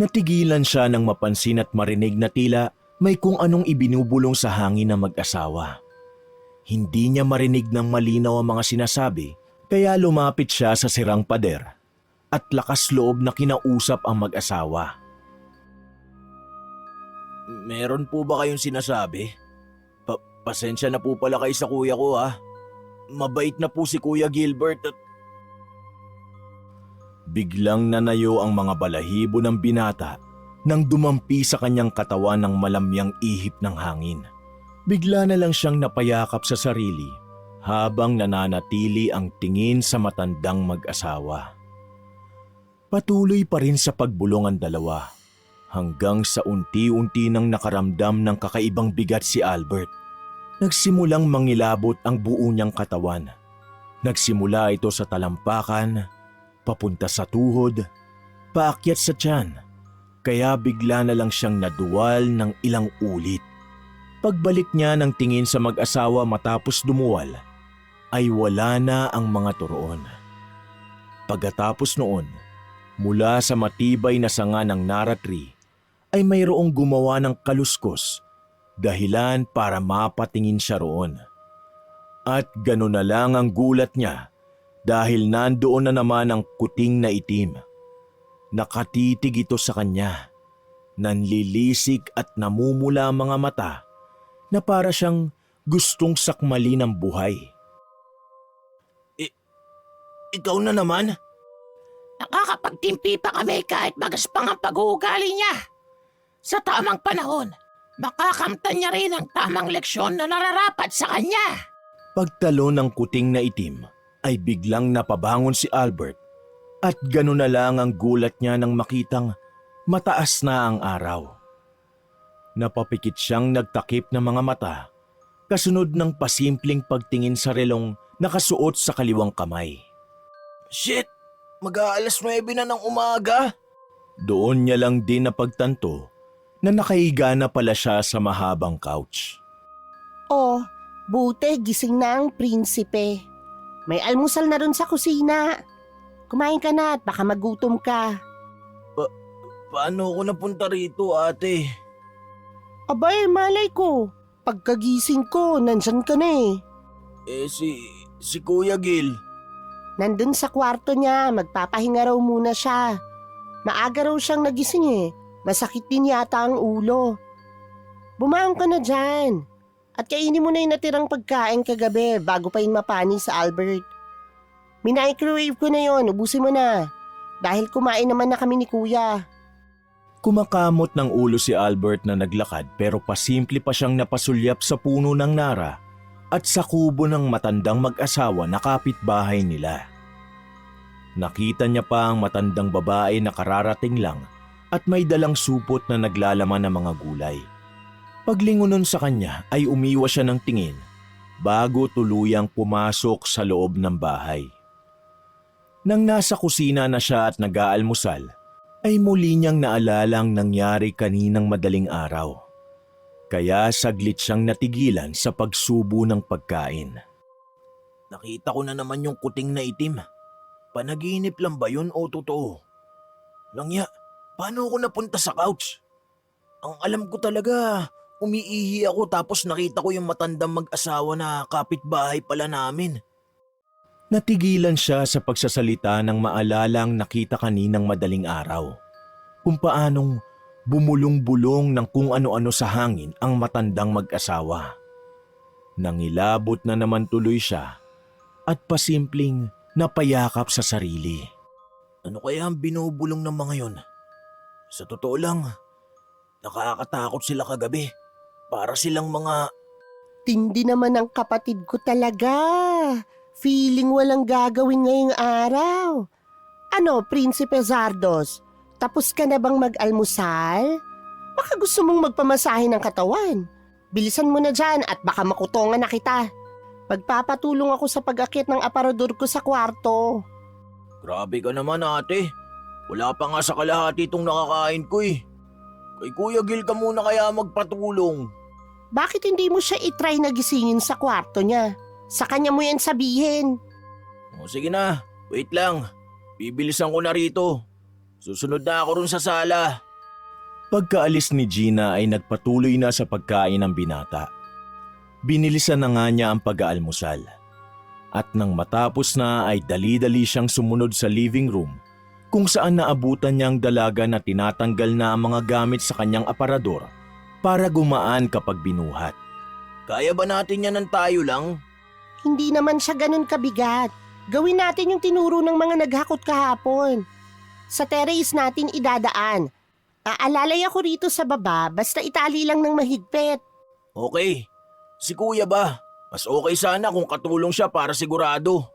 Natigilan siya nang mapansin at marinig na tila may kung anong ibinubulong sa hangin ng mag-asawa. Hindi niya marinig ng malinaw ang mga sinasabi, kaya lumapit siya sa sirang pader at lakas loob na kinausap ang mag-asawa. Meron po ba kayong sinasabi? Pasensya na po pala kayo sa kuya ko ha. Mabait na po si Kuya Gilbert at... Biglang nanayo ang mga balahibo ng binata nang dumampi sa kanyang katawan ng malamyang ihip ng hangin. Bigla na lang siyang napayakap sa sarili habang nananatili ang tingin sa matandang mag-asawa. Patuloy pa rin sa pagbulong ang dalawa hanggang sa unti-unti nang nakaramdam ng kakaibang bigat si Albert. Nagsimulang mangilabot ang buo niyang katawan. Nagsimula ito sa talampakan, papunta sa tuhod, paakyat sa tiyan, kaya bigla na lang siyang naduwal ng ilang ulit. Pagbalik niya ng tingin sa mag-asawa matapos dumuwal, ay wala na ang mga turoon. Pagkatapos noon, mula sa matibay na sanga ng Nara tree, ay mayroong gumawa ng kaluskos, dahilan para mapatingin siya roon. At gano'n na lang ang gulat niya dahil nandoon na naman ang kuting na itim. Nakatitig ito sa kanya, nanlilisik at namumula ang mga mata na para siyang gustong sakmali ng buhay. Ikaw na naman? Nakakapagtimpi pa kami kahit magaspang ang pag-uugali niya. Sa tamang panahon, makakamtan niya rin ang tamang leksyon na nararapat sa kanya. Pagtalo ng kuting na itim ay biglang napabangon si Albert at gano'n na lang ang gulat niya nang makitang mataas na ang araw. Napapikit siyang nagtakip ng mga mata, kasunod ng pasimpleng pagtingin sa relong nakasuot sa kaliwang kamay. Shit! Mag-aalas 9 na ng umaga? Doon niya lang din napagtanto na nakahiga na pala siya sa mahabang couch. Oh, buti gising na ang prinsipe. May almusal na ron sa kusina. Kumain ka na at baka magutom ka. Paano ako napunta rito, ate? Abay, malay ko. Pagkagising ko, nandyan ka na eh. Si Kuya Gil. Nandun sa kwarto niya, magpapahinga raw muna siya. Maaga raw siyang nagising eh. Masakit din yata ang ulo. Bumangon ka na dyan. At kainin mo na yung natirang pagkain kagabi bago pa yung mapani sa Albert. Minaikrowave ko na yon, ubusin mo na. Dahil kumain naman na kami ni Kuya. Kumakamot ng ulo si Albert na naglakad pero pasimple pa siyang napasulyap sa puno ng nara at sa kubo ng matandang mag-asawa na kapitbahay nila. Nakita niya pa ang matandang babae na kararating lang at may dalang supot na naglalaman ng mga gulay. Paglingon sa kanya ay umiwas siya ng tingin bago tuluyang pumasok sa loob ng bahay. Nang nasa kusina na siya at nag-aalmusal, ay muli niyang naalala ang nangyari kaninang madaling araw. Kaya saglit siyang natigilan sa pagsubo ng pagkain. Nakita ko na naman yung kuting na itim. Panaginip lang ba yun o totoo? Langya, paano ako napunta sa couch? Ang alam ko talaga, umiihi ako tapos nakita ko yung matandang mag-asawa na kapitbahay pala namin. Natigilan siya sa pagsasalita ng maalalang nakita kaninang madaling araw. Kung paanong bumulong-bulong ng kung ano-ano sa hangin ang matandang mag-asawa. Nangilabot na naman tuloy siya at pasimpleng napayakap sa sarili. Ano kaya ang binubulong ng mga yon? Sa totoo lang, nakakatakot sila kagabi. Para silang mga... Tindi naman ang kapatid ko talaga. Feeling walang gagawin ngayong araw. Ano, Prinsipe Zardos? Tapos ka na bang mag-almusal? Baka gusto mong magpamasahe ng katawan. Bilisan mo na dyan at baka makutongan na kita. Pagpapatulong ako sa pag-akyat ng aparador ko sa kwarto. Grabe ka naman ate. Wala pa nga sa kalahati itong nakakain ko eh. Kay Kuya Gil ka muna kaya magpatulong. Bakit hindi mo siya itry na gisingin sa kwarto niya? Sa kanya mo yan sabihin. O sige na, wait lang. Bibilisan ko na rito. Susunod na ako ron sa sala. Pagkaalis ni Gina ay nagpatuloy na sa pagkain ng binata. Binilisan na nga niya ang pag-aalmusal. At nang matapos na ay dali-dali siyang sumunod sa living room kung saan naabutan niya ang dalaga na tinatanggal na ang mga gamit sa kanyang aparador para gumaan kapag binuhat. Kaya ba natin yan ng tayo lang? Hindi naman siya ganun kabigat. Gawin natin yung tinuro ng mga naghakot kahapon. Sa terrace natin idadaan. Aalalay ako rito sa baba basta itali lang ng mahigpit. Okay. Si Kuya ba? Mas okay sana kung katulong siya para sigurado.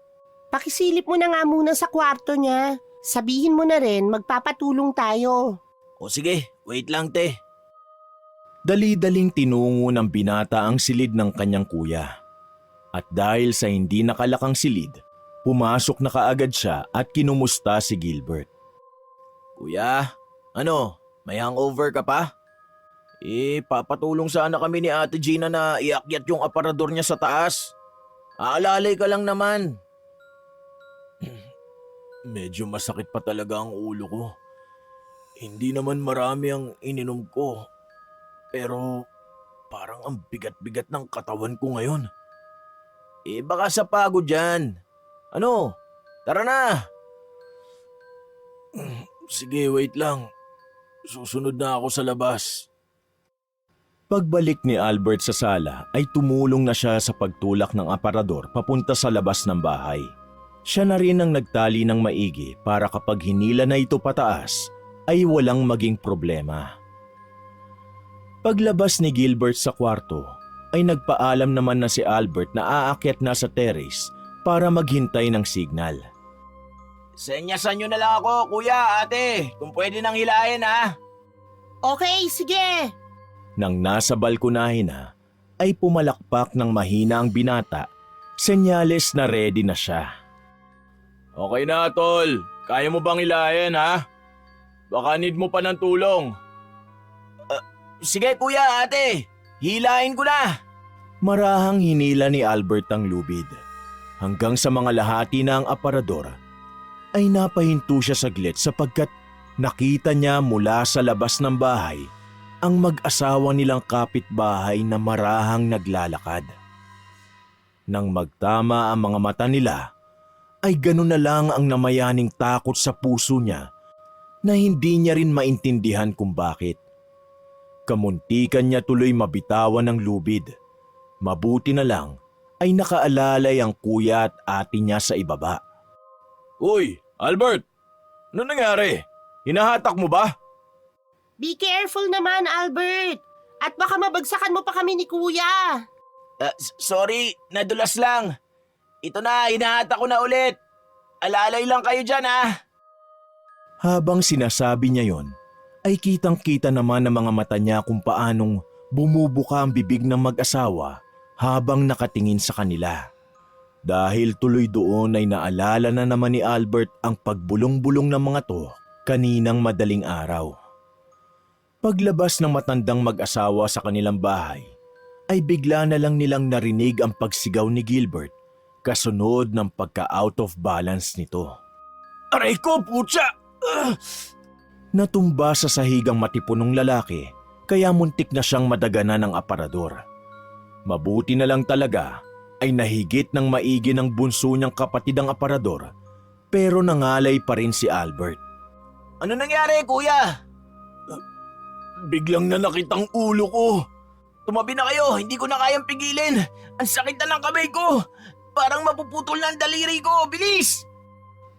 Pakisilip mo na nga muna sa kwarto niya. Sabihin mo na rin magpapatulong tayo. O sige, wait lang te. Dali-daling tinungo ng binata ang silid ng kanyang kuya. At dahil sa hindi nakalakang silid, pumasok na kaagad siya at kinumusta si Gilbert. Kuya, ano? May hangover ka pa? Papatulong sana kami ni Ate Gina na iakyat yung aparador niya sa taas. Aalalay ka lang naman. Medyo masakit pa talaga ang ulo ko. Hindi naman marami ang ininom ko. Pero parang ang bigat-bigat ng katawan ko ngayon. Baka sa pagod yan. Ano? Tara na! Sige, wait lang. Susunod na ako sa labas. Pagbalik ni Albert sa sala ay tumulong na siya sa pagtulak ng aparador papunta sa labas ng bahay. Siya na rin ang nagtali ng maigi para kapag hinila na ito pataas ay walang maging problema. Paglabas ni Gilbert sa kwarto ay nagpaalam naman na si Albert na aakyat na sa terrace para maghintay ng signal. Senyasan nyo na lang ako, kuya, ate. Kung pwede nang hilahin ha. Okay, sige. Nang nasa balkonahin na, ay pumalakpak ng mahina ang binata, senyales na ready na siya. Okay na, tol. Kaya mo bang hilahin ha? Baka need mo pa ng tulong. Sige kuya, ate. Hilahin ko na. Marahang hinila ni Albert ang lubid. Hanggang sa mga lahati na ang aparador, ay napahinto siya saglit sapagkat nakita niya mula sa labas ng bahay ang mag-asawa nilang kapitbahay na marahang naglalakad. Nang magtama ang mga mata nila, ay ganun na lang ang namayaning takot sa puso niya na hindi niya rin maintindihan kung bakit. Kamuntikan niya tuloy mabitawan ng lubid. Mabuti na lang ay nakaalalay ang kuya at ate niya sa ibaba. Uy, Albert! Ano nangyari? Hinahatak mo ba? Be careful naman, Albert. At baka mabagsakan mo pa kami ni Kuya. Sorry, nadulas lang. Ito na, hinahatak ko na ulit. Alalay lang kayo dyan ha. Habang sinasabi niya yon, ay kitang-kita naman ng mga mata niya kung paanong bumubuka ang bibig ng mag-asawa habang nakatingin sa kanila. Dahil tuloy doon ay naalala na naman ni Albert ang pagbulong-bulong ng mga to kaninang madaling araw. Paglabas ng matandang mag-asawa sa kanilang bahay, ay bigla na lang nilang narinig ang pagsigaw ni Gilbert kasunod ng pagka-out of balance nito. Aray ko, putya! Natumba sa sahigang matipunong lalaki kaya muntik na siyang madaganan ng aparador. Mabuti na lang talaga ay nahigit ng maigi ng bunso niyang kapatid ang aparador pero nangalay pa rin si Albert. Ano nangyari, kuya? Biglang nanakit ang ulo ko. Tumabi na kayo, hindi ko na kayang pigilin. Ang sakit na ng kamay ko. Parang mapuputol na ang daliri ko, bilis!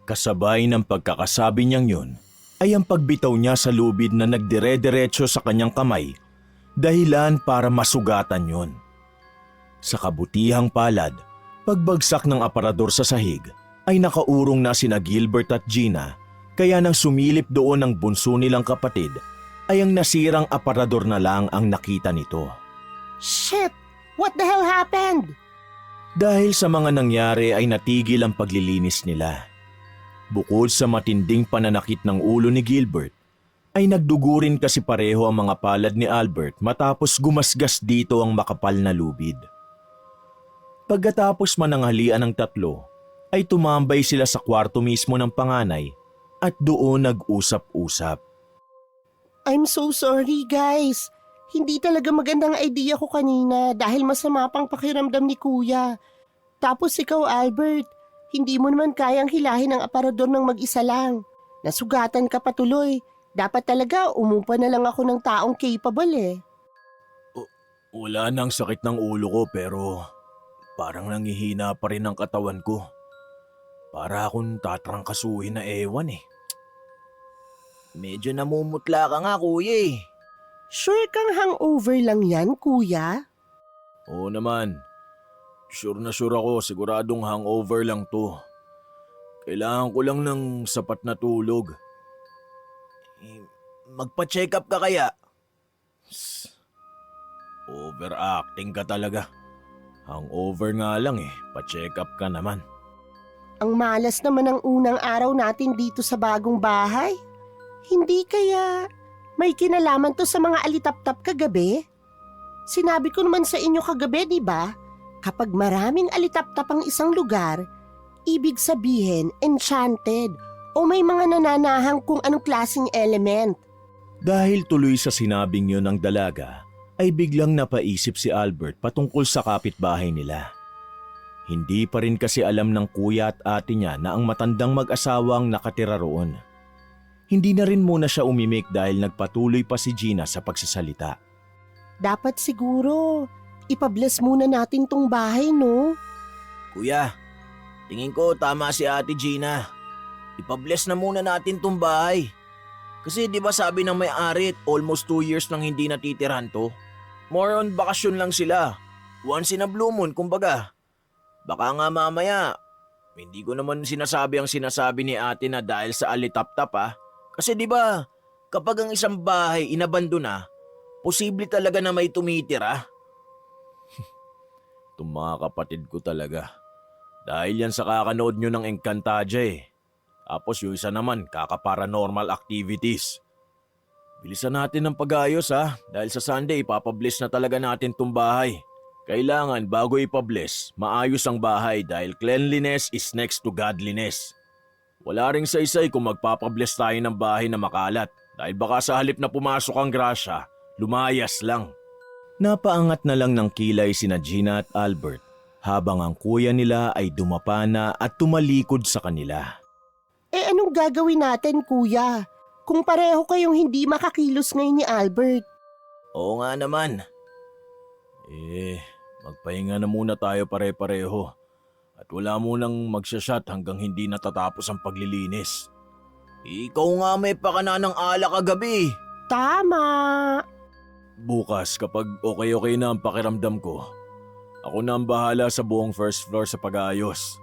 Kasabay ng pagkakasabi niyang yun ay ang pagbitaw niya sa lubid na nagdire-diretso sa kanyang kamay dahilan para masugatan yun. Sa kabutihang palad, pagbagsak ng aparador sa sahig ay nakaurong na sina Gilbert at Gina kaya nang sumilip doon ang bunso nilang kapatid ay ang nasirang aparador na lang ang nakita nito. Shit! What the hell happened? Dahil sa mga nangyari ay natigil ang paglilinis nila. Bukod sa matinding pananakit ng ulo ni Gilbert, ay nagdugo rin kasi pareho ang mga palad ni Albert matapos gumasgas dito ang makapal na lubid. Pagkatapos mananghalian ng tatlo, ay tumambay sila sa kwarto mismo ng panganay at doon nag-usap-usap. I'm so sorry guys. Hindi talaga magandang idea ko kanina dahil masama pang pakiramdam ni kuya. Tapos ikaw Albert, hindi mo naman kayang hilahin ang aparador ng mag-isa lang. Nasugatan ka patuloy. Dapat talaga umupa na lang ako ng taong capable eh. Wala nang sakit ng ulo ko pero parang nangihina pa rin ang katawan ko. Para akong tatrangkasuhin na ewan eh. Medyo namumutla ka nga, kuya eh. Sure kang hangover lang yan kuya? Oo naman. Sure na sure ako, siguradong hangover lang to. Kailangan ko lang ng sapat na tulog. Magpa-check up ka kaya? Overacting ka talaga. Hangover nga lang eh, pa-check up ka naman. Ang malas naman ang unang araw natin dito sa bagong bahay. Hindi kaya may kinalaman to sa mga alitap-tap kagabi? Sinabi ko naman sa inyo kagabi, di ba? Kapag maraming alitap-tap ang isang lugar, ibig sabihin enchanted o may mga nananahang kung anong klaseng element. Dahil tuloy sa sinabing yun ng dalaga, ay biglang napaisip si Albert patungkol sa kapitbahay nila. Hindi pa rin kasi alam ng kuya at ate niya na ang matandang mag-asawang nakatira roon. Hindi na rin muna siya umimik dahil nagpatuloy pa si Gina sa pagsasalita. Dapat siguro, ipabless muna natin tong bahay, no? Kuya, tingin ko tama si Ate Gina. Ipabless na muna natin tong bahay. Kasi di ba sabi ng may-ari almost 2 years nang hindi natitirahan to? More on bakasyon lang sila. Once in a blue moon, kumbaga. Baka nga mamaya, hindi ko naman sinasabi ang sinasabi ni ate na dahil sa alitap-tap ah. Kasi di ba, kapag ang isang bahay inabando na, posible talaga na may tumitira. Itong mga kapatid ko talaga. Dahil yan sa kakanood nyo ng Encantadia eh. Tapos yung isa naman, kaka-paranormal activities. Bilisan natin ng pag-ayos ha. Dahil sa Sunday, ipapabless na talaga natin tong bahay. Kailangan bago ipabless, maayos ang bahay dahil cleanliness is next to godliness. Wala ring saysay kung magpapabless tayo ng bahay na makalat dahil baka sa halip na pumasok ang grasya, lumayas lang. Napaangat na lang ng kilay sina Gina at Albert habang ang kuya nila ay dumapa na at tumalikod sa kanila. Eh anong gagawin natin kuya? Kung pareho kayong hindi makakilos ngayon ni Albert. Oo nga naman. Magpahinga na muna tayo pare-pareho. At wala munang magsashot hanggang hindi natatapos ang paglilinis. Ikaw nga may pakana ng alak kagabi. Tama! Bukas kapag okay na ang pakiramdam ko, ako na ang bahala sa buong first floor sa pag-aayos.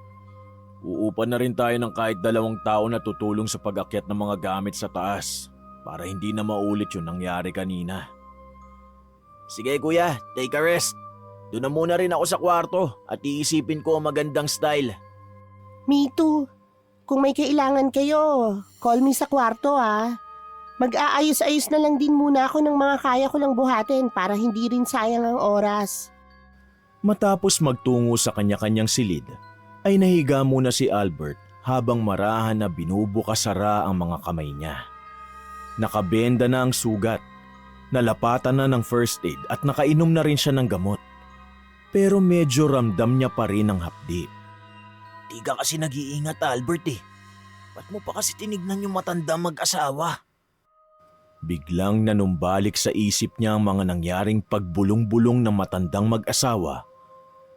Uupan na rin tayo ng kahit 2 tao na tutulong sa pag-akyat ng mga gamit sa taas para hindi na maulit yung nangyari kanina. Sige kuya, take a rest. Doon na muna rin ako sa kwarto at iisipin ko ang magandang style. Me too. Kung may kailangan kayo, call me sa kwarto ha. Mag-aayos-ayos na lang din muna ako ng mga kaya ko lang buhatin para hindi rin sayang ang oras. Matapos magtungo sa kanya-kanyang silid, ay nahiga muna si Albert habang marahan na binubukas-sara ang mga kamay niya. Nakabenda na ang sugat, nalapatan na ng first aid at nakainom na rin siya ng gamot. Pero medyo ramdam niya pa rin ang hapdi. Di ka kasi nag-iingat, Albert eh. Ba't mo pa kasi tinignan yung matanda mag-asawa? Biglang nanumbalik sa isip niya ang mga nangyaring pagbulong-bulong ng matandang mag-asawa,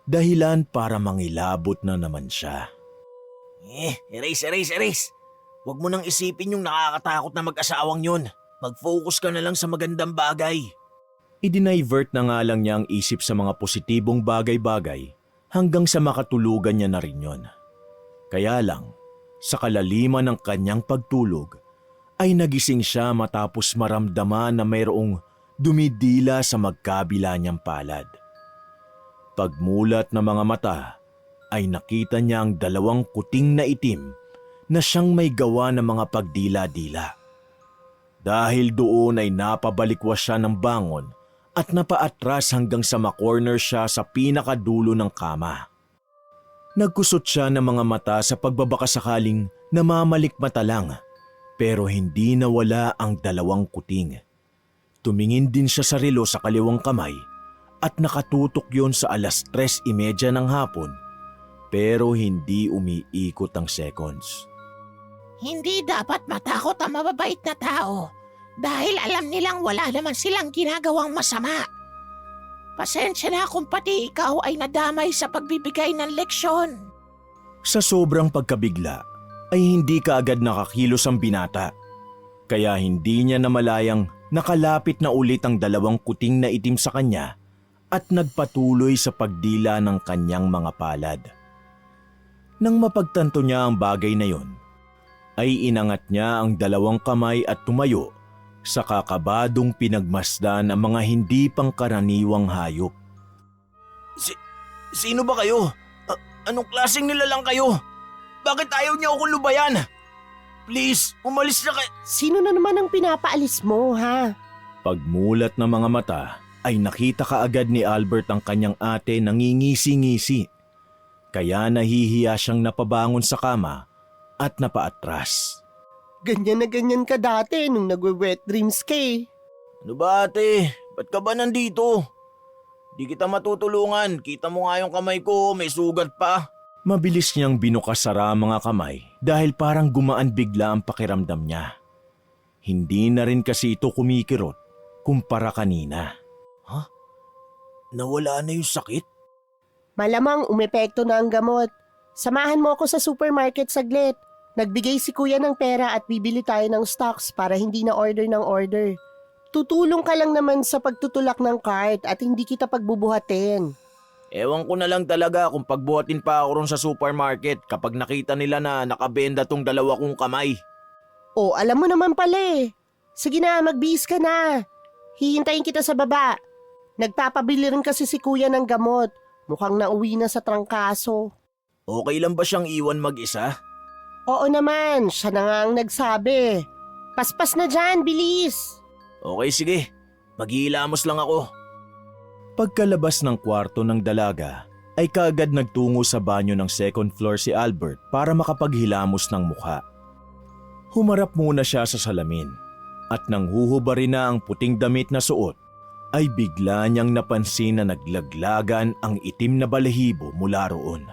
dahilan para mangilabot na naman siya. Erase. Huwag mo nang isipin yung nakakatakot na mag-asawang yun. Mag-focus ka na lang sa magandang bagay. Idinivert na nga lang niya ang isip sa mga positibong bagay-bagay hanggang sa makatulugan niya na rin yon. Kaya lang, sa kalaliman ng kanyang pagtulog, ay nagising siya matapos maramdaman na mayroong dumidila sa magkabila niyang palad. Pagmulat ng mga mata, ay nakita niya ang dalawang kuting na itim na siyang may gawa ng mga pagdila-dila. Dahil doon ay napabalikwas siya ng bangon at napaatras hanggang sa makorner siya sa pinakadulo ng kama. Nagkusot siya ng mga mata sa pagbabakasakaling namamalikmata lang, pero hindi nawala ang dalawang kuting. Tumingin din siya sa relo sa kaliwang kamay at nakatutok yon sa 3:30 ng hapon, pero hindi umiikot ang seconds. Hindi dapat matakot ang mababait na tao dahil alam nilang wala naman silang ginagawang masama. Pasensya na kung pati ikaw ay nadamay sa pagbibigay ng leksyon. Sa sobrang pagkabigla ay hindi kaagad nakakilos ang binata, kaya hindi niya namalayang nakalapit na ulit ang dalawang kuting na itim sa kanya at nagpatuloy sa pagdila ng kanyang mga palad. Nang mapagtanto niya ang bagay na yon, ay inangat niya ang dalawang kamay at tumayo sa kakabadong pinagmasdan ang mga hindi pangkaraniwang hayop. Sino ba kayo? Anong klaseng nilalang kayo? Bakit ayaw niyo akong lubayan? Please, umalis na kayo. Sino na naman ang pinapaalis mo ha? Pagmulat ng mga mata ay nakita kaagad ni Albert ang kanyang ate nangingisi-ngisi. Kaya nahihiya siyang napabangon sa kama at napaatras. Ganyan na ganyan ka dati nung nagwe-wet dreams ka eh. Ano ba ate? Ba't ka ba nandito? Di kita matutulungan. Kita mo nga yung kamay ko, may sugat pa. Mabilis niyang binukasara ang mga kamay dahil parang gumaan bigla ang pakiramdam niya. Hindi na rin kasi ito kumikirot kumpara kanina. Nawala na yung sakit? Malamang umepekto na ang gamot. Samahan mo ako sa supermarket saglit. Nagbigay si kuya ng pera at bibili tayo ng stocks para hindi na order ng order. Tutulong ka lang naman sa pagtutulak ng cart at hindi kita pagbubuhatin. Ewan ko na lang talaga kung pagbuhatin pa ako ron sa supermarket kapag nakita nila na nakabenda tong dalawa kong kamay. O, alam mo naman pala eh. Sige na, magbihis ka na. Hihintayin kita sa baba. Nagpapabili rin kasi si kuya ng gamot. Mukhang nauwi na sa trangkaso. Okay lang ba siyang iwan mag-isa? Oo naman, siya na nga ang nagsabi. Paspas na dyan, bilis! Okay, sige. Maghihilamos lang ako. Pagkalabas ng kwarto ng dalaga, ay kaagad nagtungo sa banyo ng second floor si Albert para makapaghilamos ng mukha. Humarap muna siya sa salamin at nang huhubarin na ang puting damit na suot, ay bigla niyang napansin na naglaglagan ang itim na balahibo mula roon.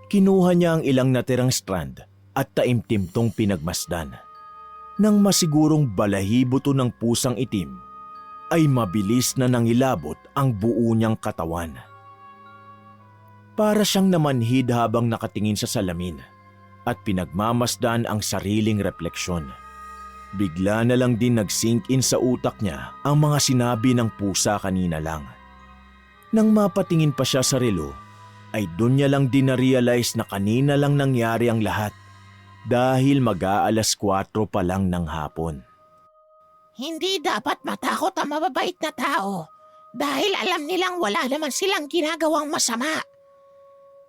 Kinuha niya ang ilang natirang strand at taimtim tong pinagmasdan. Nang masigurong balahibo to ng pusang itim, ay mabilis na nangilabot ang buo niyang katawan. Para siyang namanhid habang nakatingin sa salamin at pinagmamasdan ang sariling refleksyon. Bigla na lang din nag-sink in sa utak niya ang mga sinabi ng pusa kanina lang. Nang mapatingin pa siya sa relo, ay doon niya lang din na-realize na kanina lang nangyari ang lahat dahil mag-aalas 4 pa lang ng hapon. Hindi dapat matakot ang mababait na tao dahil alam nilang wala naman silang ginagawang masama.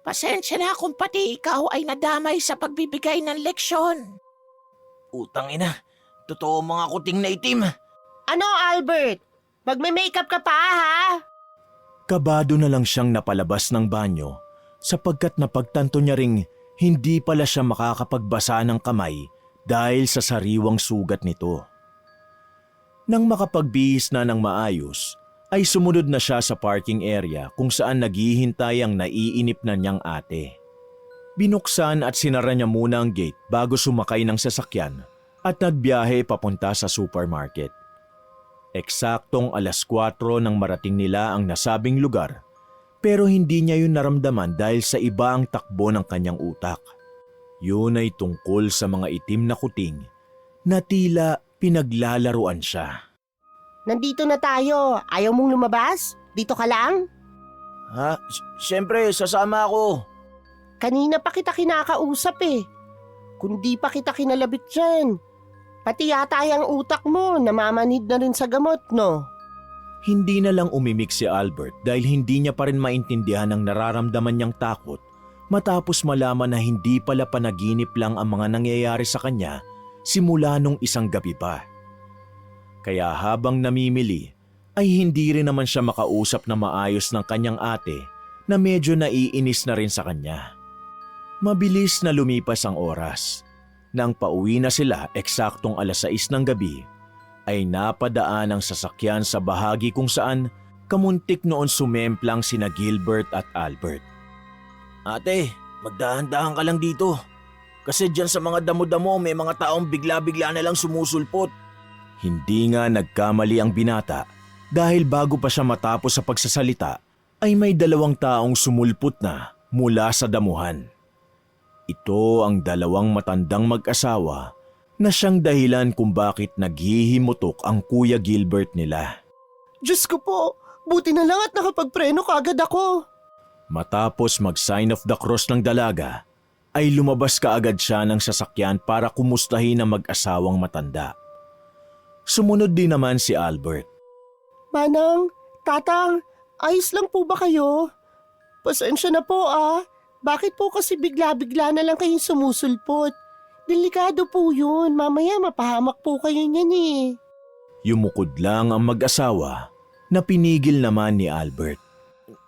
Pasensya na kung pati ikaw ay nadamay sa pagbibigay ng leksyon. Utang ina, totoo mga kuting na itim. Ano, Albert? Magme-makeup ka pa, ha? Kabado na lang siyang napalabas ng banyo sapagkat napagtanto niya ring hindi pala siya makakapagbasa ng kamay dahil sa sariwang sugat nito. Nang makapagbihis na ng maayos, ay sumunod na siya sa parking area kung saan naghihintay ang naiinip na niyang ate. Binuksan at sinara niya muna ang gate bago sumakay ng sasakyan at nagbiyahe papunta sa supermarket. Eksaktong 4:00 nang marating nila ang nasabing lugar pero hindi niya yun naramdaman dahil sa iba ang takbo ng kanyang utak. Yun ay tungkol sa mga itim na kuting na tila pinaglalaruan siya. Nandito na tayo. Ayaw mong lumabas? Dito ka lang? Ha? Siyempre, sasama ako. Kanina pa kita kinakausap eh. Kung di pa kita kinalabit dyan. Pati yata yung utak mo, namamanid na rin sa gamot, no? Hindi na lang umimik si Albert dahil hindi niya pa rin maintindihan ang nararamdaman niyang takot matapos malaman na hindi pala panaginip lang ang mga nangyayari sa kanya simula nung isang gabi pa. Kaya habang namimili ay hindi rin naman siya makausap na maayos ng kanyang ate na medyo naiinis na rin sa kanya. Mabilis na lumipas ang oras. Nang pauwi na sila eksaktong 6:00 ng gabi, ay napadaan ang sasakyan sa bahagi kung saan kamuntik noon sumemplang sina Gilbert at Albert. Ate, magdahan-dahan ka lang dito. Kasi dyan sa mga damo-damo may mga taong bigla-bigla na lang sumusulpot. Hindi nga nagkamali ang binata dahil bago pa siya matapos sa pagsasalita ay may 2 taong sumulpot na mula sa damuhan. Ito ang 2 matandang mag-asawa na siyang dahilan kung bakit naghihimutok ang Kuya Gilbert nila. Diyos ko po, buti na lang at nakapagpreno kaagad ako. Matapos mag-sign of the cross ng dalaga, ay lumabas kaagad siya ng sasakyan para kumustahin ang mag-asawang matanda. Sumunod din naman si Albert. Manang, Tatang, ayos lang po ba kayo? Pasensya na po ah. Bakit po kasi bigla-bigla na lang kayong sumusulpot? Delikado po yun. Mamaya mapahamak po kayo niyan eh. Yumukod lang ang mag-asawa na pinigil naman ni Albert.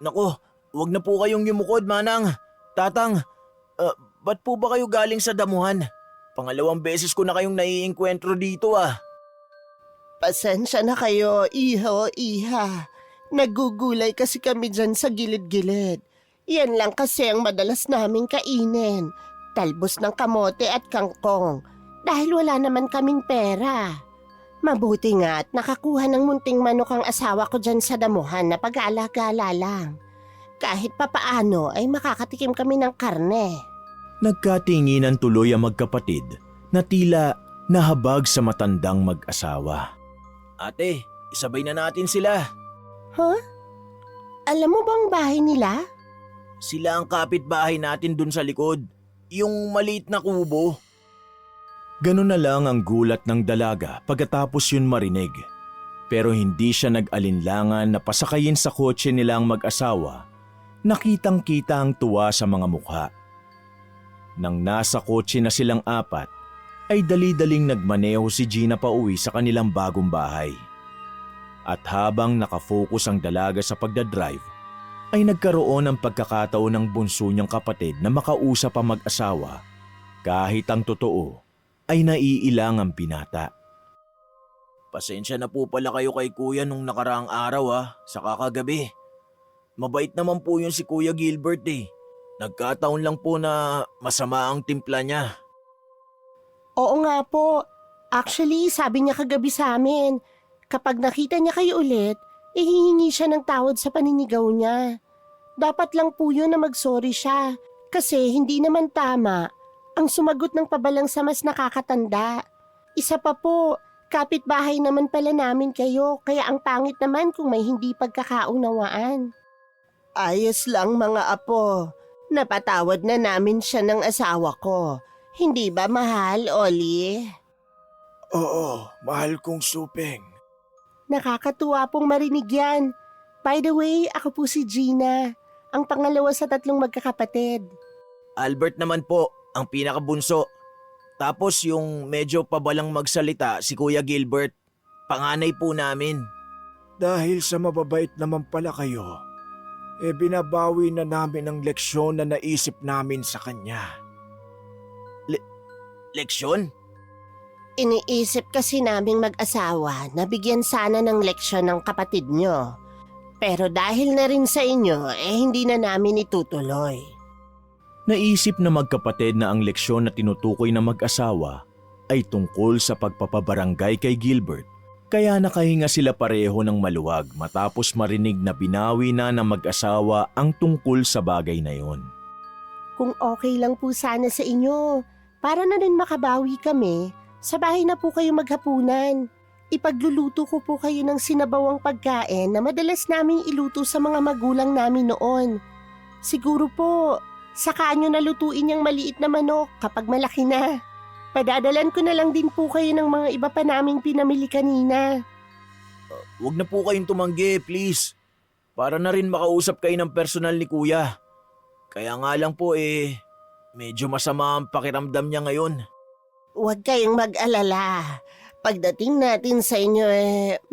Nako, wag na po kayong yumukod, Manang. Tatang, ba't po ba kayo galing sa damuhan? Pangalawang beses ko na kayong naiengkwentro dito ah. Pasensya na kayo, iho, iha. Nagugulay kasi kami dyan sa gilid-gilid. Yan lang kasi ang madalas naming kainin. Talbos ng kamote at kangkong. Dahil wala naman kaming pera. Mabuti nga at nakakuha ng munting manok ang asawa ko dyan sa damuhan na pag-aalagala lang. Kahit papaano ay makakatikim kami ng karne. Nagkatinginan tuloy ang magkapatid na tila nahabag sa matandang mag-asawa. Ate, isabay na natin sila. Huh? Alam mo bang bahay nila? Sila ang kapitbahay natin dun sa likod. Yung maliit na kubo. Ganun na lang ang gulat ng dalaga pagkatapos yun marinig. Pero hindi siya nag-alinlangan na pasakayin sa kotse nila ang mag-asawa. Nakitang-kita ang tuwa sa mga mukha. Nang nasa kotse na silang 4, ay dali-daling nagmaneho si Gina pauwi sa kanilang bagong bahay. At habang nakafocus ang dalaga sa pagdadrive, ay nagkaroon ng pagkakataon ng bunso niyang kapatid na makausap ang mag-asawa kahit ang totoo ay naiilang ang binata. Pasensya na po pala kayo kay kuya nung nakaraang araw sa kakagabi. Mabait naman po yun si Kuya Gilbert eh. Nagkataon lang po na masama ang timpla niya. Oo nga po. Actually, sabi niya kagabi sa amin, kapag nakita niya kayo ulit, hihingi siya ng tawad sa paninigaw niya. Dapat lang po yun na mag-sorry siya kasi hindi naman tama ang sumagot ng pabalang sa mas nakakatanda. Isa pa po, kapitbahay naman pala namin kayo kaya ang pangit naman kung may hindi pagkakaunawaan. Ayos lang mga apo. Napatawad na namin siya ng asawa ko. Hindi ba mahal, Oli? Oo, mahal kong supeng. Nakakatuwa pong marinig yan. By the way, ako po si Gina, ang pangalawa sa 3 magkakapatid. Albert naman po, ang pinakabunso. Tapos yung medyo pabalang magsalita, si Kuya Gilbert. Panganay po namin. Dahil sa mababait naman pala kayo, binabawi na namin ang leksyon na naisip namin sa kanya. Leksyon? Iniisip kasi naming mag-asawa na bigyan sana ng leksyon ng kapatid nyo. Pero dahil na rin sa inyo, hindi na namin itutuloy. Naisip na magkapatid na ang leksyon na tinutukoy na mag-asawa ay tungkol sa pagpapabarangay kay Gilbert. Kaya nakahinga sila pareho ng maluwag matapos marinig na binawi na ng mag-asawa ang tungkol sa bagay na yon. Kung okay lang po sana sa inyo, para na rin makabawi kami, sa bahay na po kayo maghapunan. Ipagluluto ko po kayo ng sinabawang pagkain na madalas naming iluto sa mga magulang namin noon. Siguro po, saka nyo nalutuin yung maliit na manok kapag malaki na. Padadalan ko na lang din po kayo ng mga iba pa naming pinamili kanina. Huwag na po kayong tumanggi, please. Para na rin makausap kayo ng personal ni Kuya. Kaya nga lang po medyo masama ang pakiramdam niya ngayon. Huwag kayong mag-alala. Pagdating natin sa inyo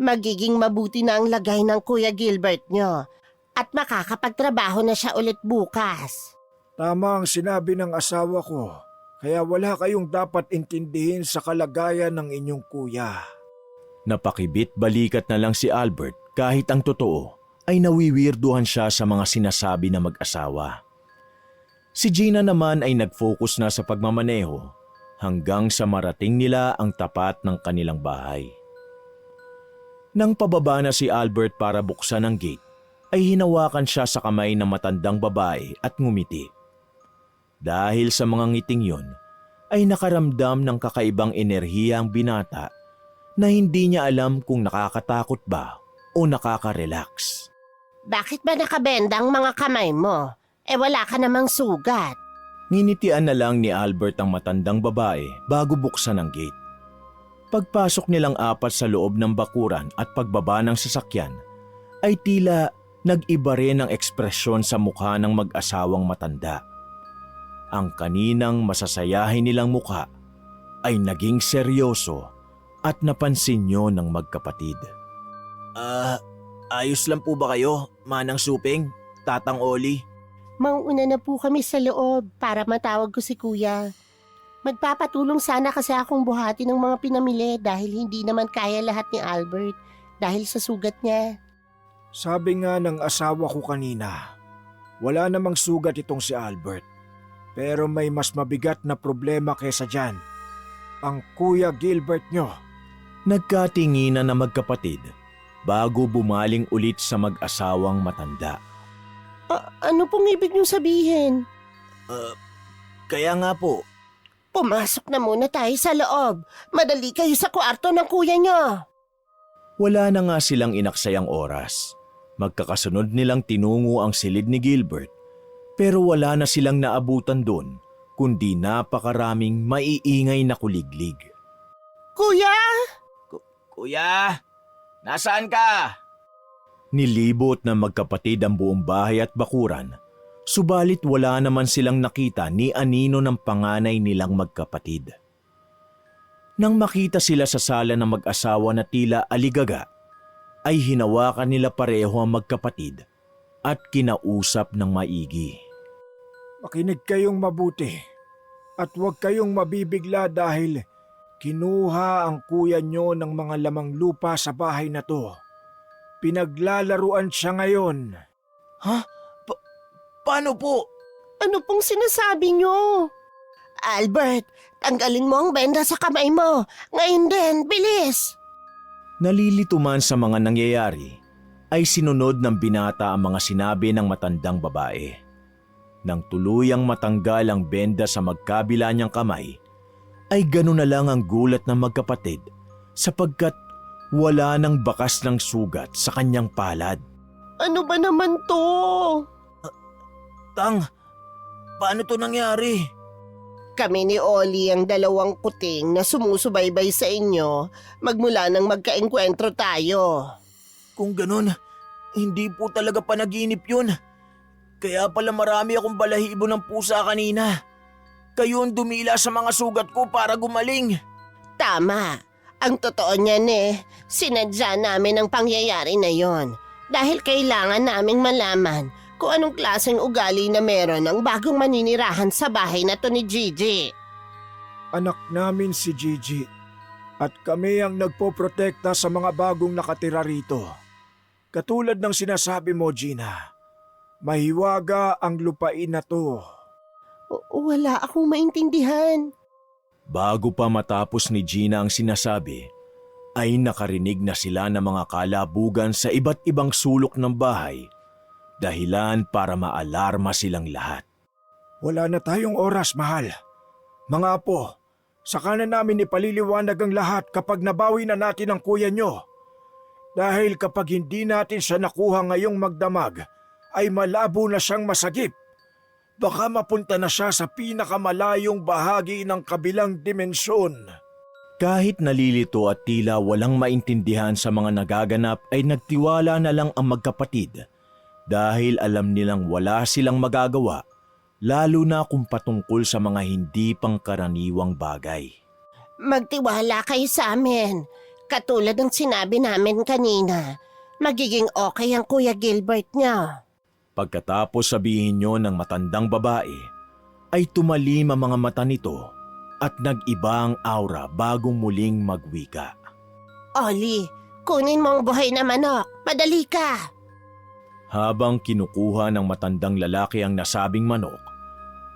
magiging mabuti na ang lagay ng Kuya Gilbert nyo. At makakapagtrabaho na siya ulit bukas. Tama ang sinabi ng asawa ko, kaya wala kayong dapat intindihin sa kalagayan ng inyong kuya. Napakibit balikat na lang si Albert kahit ang totoo ay nawiwirduhan siya sa mga sinasabi na mag-asawa. Si Gina naman ay nag-focus na sa pagmamaneho hanggang sa marating nila ang tapat ng kanilang bahay. Nang pababa na si Albert para buksan ang gate, ay hinawakan siya sa kamay ng matandang babae at ngumiti. Dahil sa mga ngiting yon, ay nakaramdam ng kakaibang enerhiya ang binata na hindi niya alam kung nakakatakot ba o nakaka-relax. Bakit ba nakabenda ang mga kamay mo? Wala ka namang sugat. Nginitian na lang ni Albert ang matandang babae bago buksan ang gate. Pagpasok nilang apat sa loob ng bakuran at pagbaba ng sasakyan, ay tila nag-iba rin ang ekspresyon sa mukha ng mag-asawang matanda. Ang kaninang masasayahin nilang mukha ay naging seryoso at napansin niyo ng magkapatid. Ayos lang po ba kayo, Manang Suping, Tatang Oli? Mauuna na po kami sa loob para matawag ko si Kuya. Magpapatulong sana kasi akong buhati ng mga pinamili dahil hindi naman kaya lahat ni Albert dahil sa sugat niya. Sabi nga ng asawa ko kanina, wala namang sugat itong si Albert. Pero may mas mabigat na problema kaysa dyan. Ang Kuya Gilbert nyo. Nagkatinginan na magkapatid bago bumaling ulit sa mag-asawang matanda. Ano pong ibig niyong sabihin? Kaya nga po, Pumasok na muna tayo sa loob. Madali kayo sa kwarto ng kuya niyo. Wala na nga silang inaksayang oras. Magkakasunod nilang tinungo ang silid ni Gilbert. Pero wala na silang naabutan doon, kundi napakaraming maiingay na kuliglig. Kuya! Kuya, nasaan ka? Nilibot ng magkapatid ang buong bahay at bakuran, subalit wala naman silang nakita ni anino ng panganay nilang magkapatid. Nang makita sila sa sala ng mag-asawa na tila aligaga, ay hinawakan nila pareho ang magkapatid at kinausap ng maigi. Makinig kayong mabuti at huwag kayong mabibigla dahil kinuha ang kuya nyo ng mga lamang lupa sa bahay na to. Pinaglalaruan siya ngayon. Paano po? Ano pong sinasabi niyo? Albert, tanggalin mo ang benda sa kamay mo. Ngayon din, bilis! Nalilito man sa mga nangyayari, ay sinunod ng binata ang mga sinabi ng matandang babae. Nang tuluyang matanggal ang benda sa magkabila niyang kamay, ay gano'n na lang ang gulat ng magkapatid sapagkat wala nang bakas ng sugat sa kanyang palad. Ano ba naman to? Tang, paano to nangyari? Kami ni Oli ang dalawang puting na sumusubaybay sa inyo magmula nang magkaengkwentro tayo. Kung ganun, hindi po talaga panaginip yun. Kaya pala marami akong balahibo ng pusa kanina. Kayo ang dumila sa mga sugat ko para gumaling. Tama. Ang totoo niyan sinadya namin ang pangyayari na yon. Dahil kailangan naming malaman kung anong klaseng ugali na meron ang bagong maninirahan sa bahay na to ni Gigi. Anak namin si Gigi at kami ang nagpoprotekta sa mga bagong nakatira rito. Katulad ng sinasabi mo, Gina, mahiwaga ang lupain na to. Wala akong maintindihan. Bago pa matapos ni Gina ang sinasabi, ay nakarinig na sila ng mga kalabugan sa iba't ibang sulok ng bahay, dahilan para maalarma silang lahat. Wala na tayong oras, mahal. Mga apo, saka na namin ipaliliwanag ang lahat kapag nabawi na natin ang kuya nyo. Dahil kapag hindi natin siya nakuha ngayong magdamag, ay malabo na siyang masagip. Baka mapunta na siya sa pinakamalayong bahagi ng kabilang dimensyon. Kahit nalilito at tila walang maintindihan sa mga nagaganap ay nagtiwala na lang ang magkapatid dahil alam nilang wala silang magagawa, lalo na kung patungkol sa mga hindi pangkaraniwang bagay. Magtiwala kayo sa amin. Katulad ng sinabi namin kanina, magiging okay ang Kuya Gilbert niya. Pagkatapos sabihin nyo ng matandang babae, ay tumalim ang mga mata nito at nag-iba ang aura bagong muling magwika. Oli, kunin mo ang buhay na manok. Madali ka! Habang kinukuha ng matandang lalaki ang nasabing manok,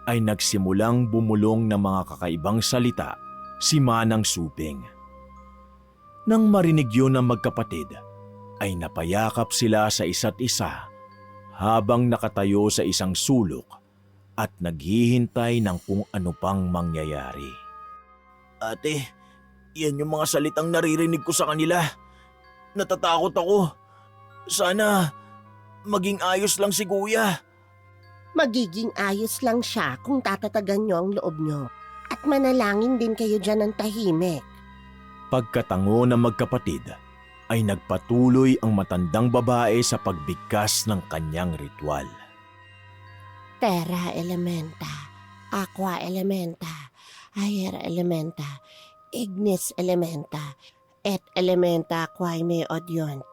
ay nagsimulang bumulong ng mga kakaibang salita si Manang Suping. Nang marinig yun ng magkapatid, ay napayakap sila sa isa't isa habang nakatayo sa isang sulok at naghihintay ng kung ano pang mangyayari. Ate, yan yung mga salitang naririnig ko sa kanila. Natatakot ako. Sana maging ayos lang si kuya. Magiging ayos lang siya kung tatatagan niyo ang loob niyo. At manalangin din kayo dyan ng tahimik. Pagkatango ng magkapatid, ay nagpatuloy ang matandang babae sa pagbigkas ng kanyang ritual. Terra elementa, aqua elementa, air elementa, ignis elementa, et elementa quae me odiunt.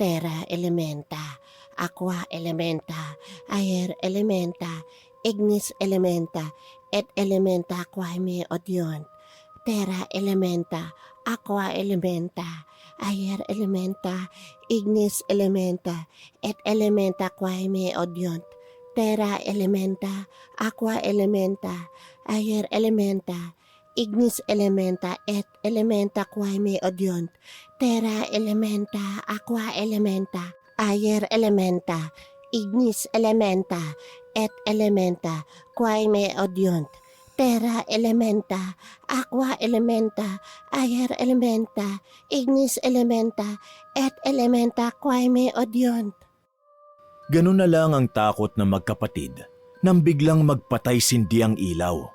Terra elementa, aqua elementa, air elementa, ignis elementa, et elementa quae me odiunt. Terra elementa, aqua elementa, air elementa, ignis elementa, et elementa quae me odiunt. Terra elementa, aqua elementa, air elementa, ignis elementa, et elementa quae me odiunt. Terra elementa, aqua elementa, air elementa, ignis elementa, et elementa quae me odiunt. Terra elementa, aqua elementa, air elementa, ignis elementa, et elementa quae me odiunt. Ganun na lang ang takot ng magkapatid nang biglang magpatay sindi ang ilaw.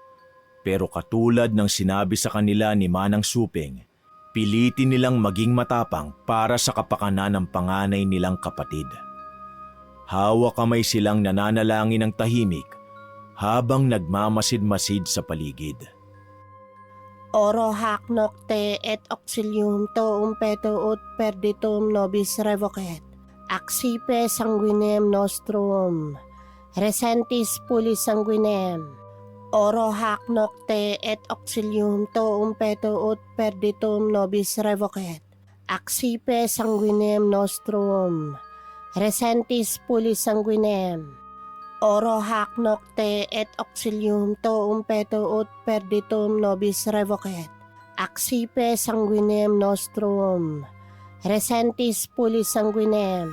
Pero katulad ng sinabi sa kanila ni Manang Suping, pilitin nilang maging matapang para sa kapakanan ng panganay nilang kapatid. Hawak kamay silang nananalangin ng tahimik habang nagmamasid-masid sa paligid. Oro hac nocte et auxilium tuum petuut perditum nobis revocet. Accipe sanguinem nostrum. Resentis pulis sanguinem. Oro hac nocte et auxilium tuum petuut perditum nobis revocet. Accipe sanguinem nostrum. Resentis pulis sanguinem. Oro hac nocte et auxilium tuum petuut perditum nobis revocet. Accipe sanguinem nostrum. Resentis pulis sanguinem.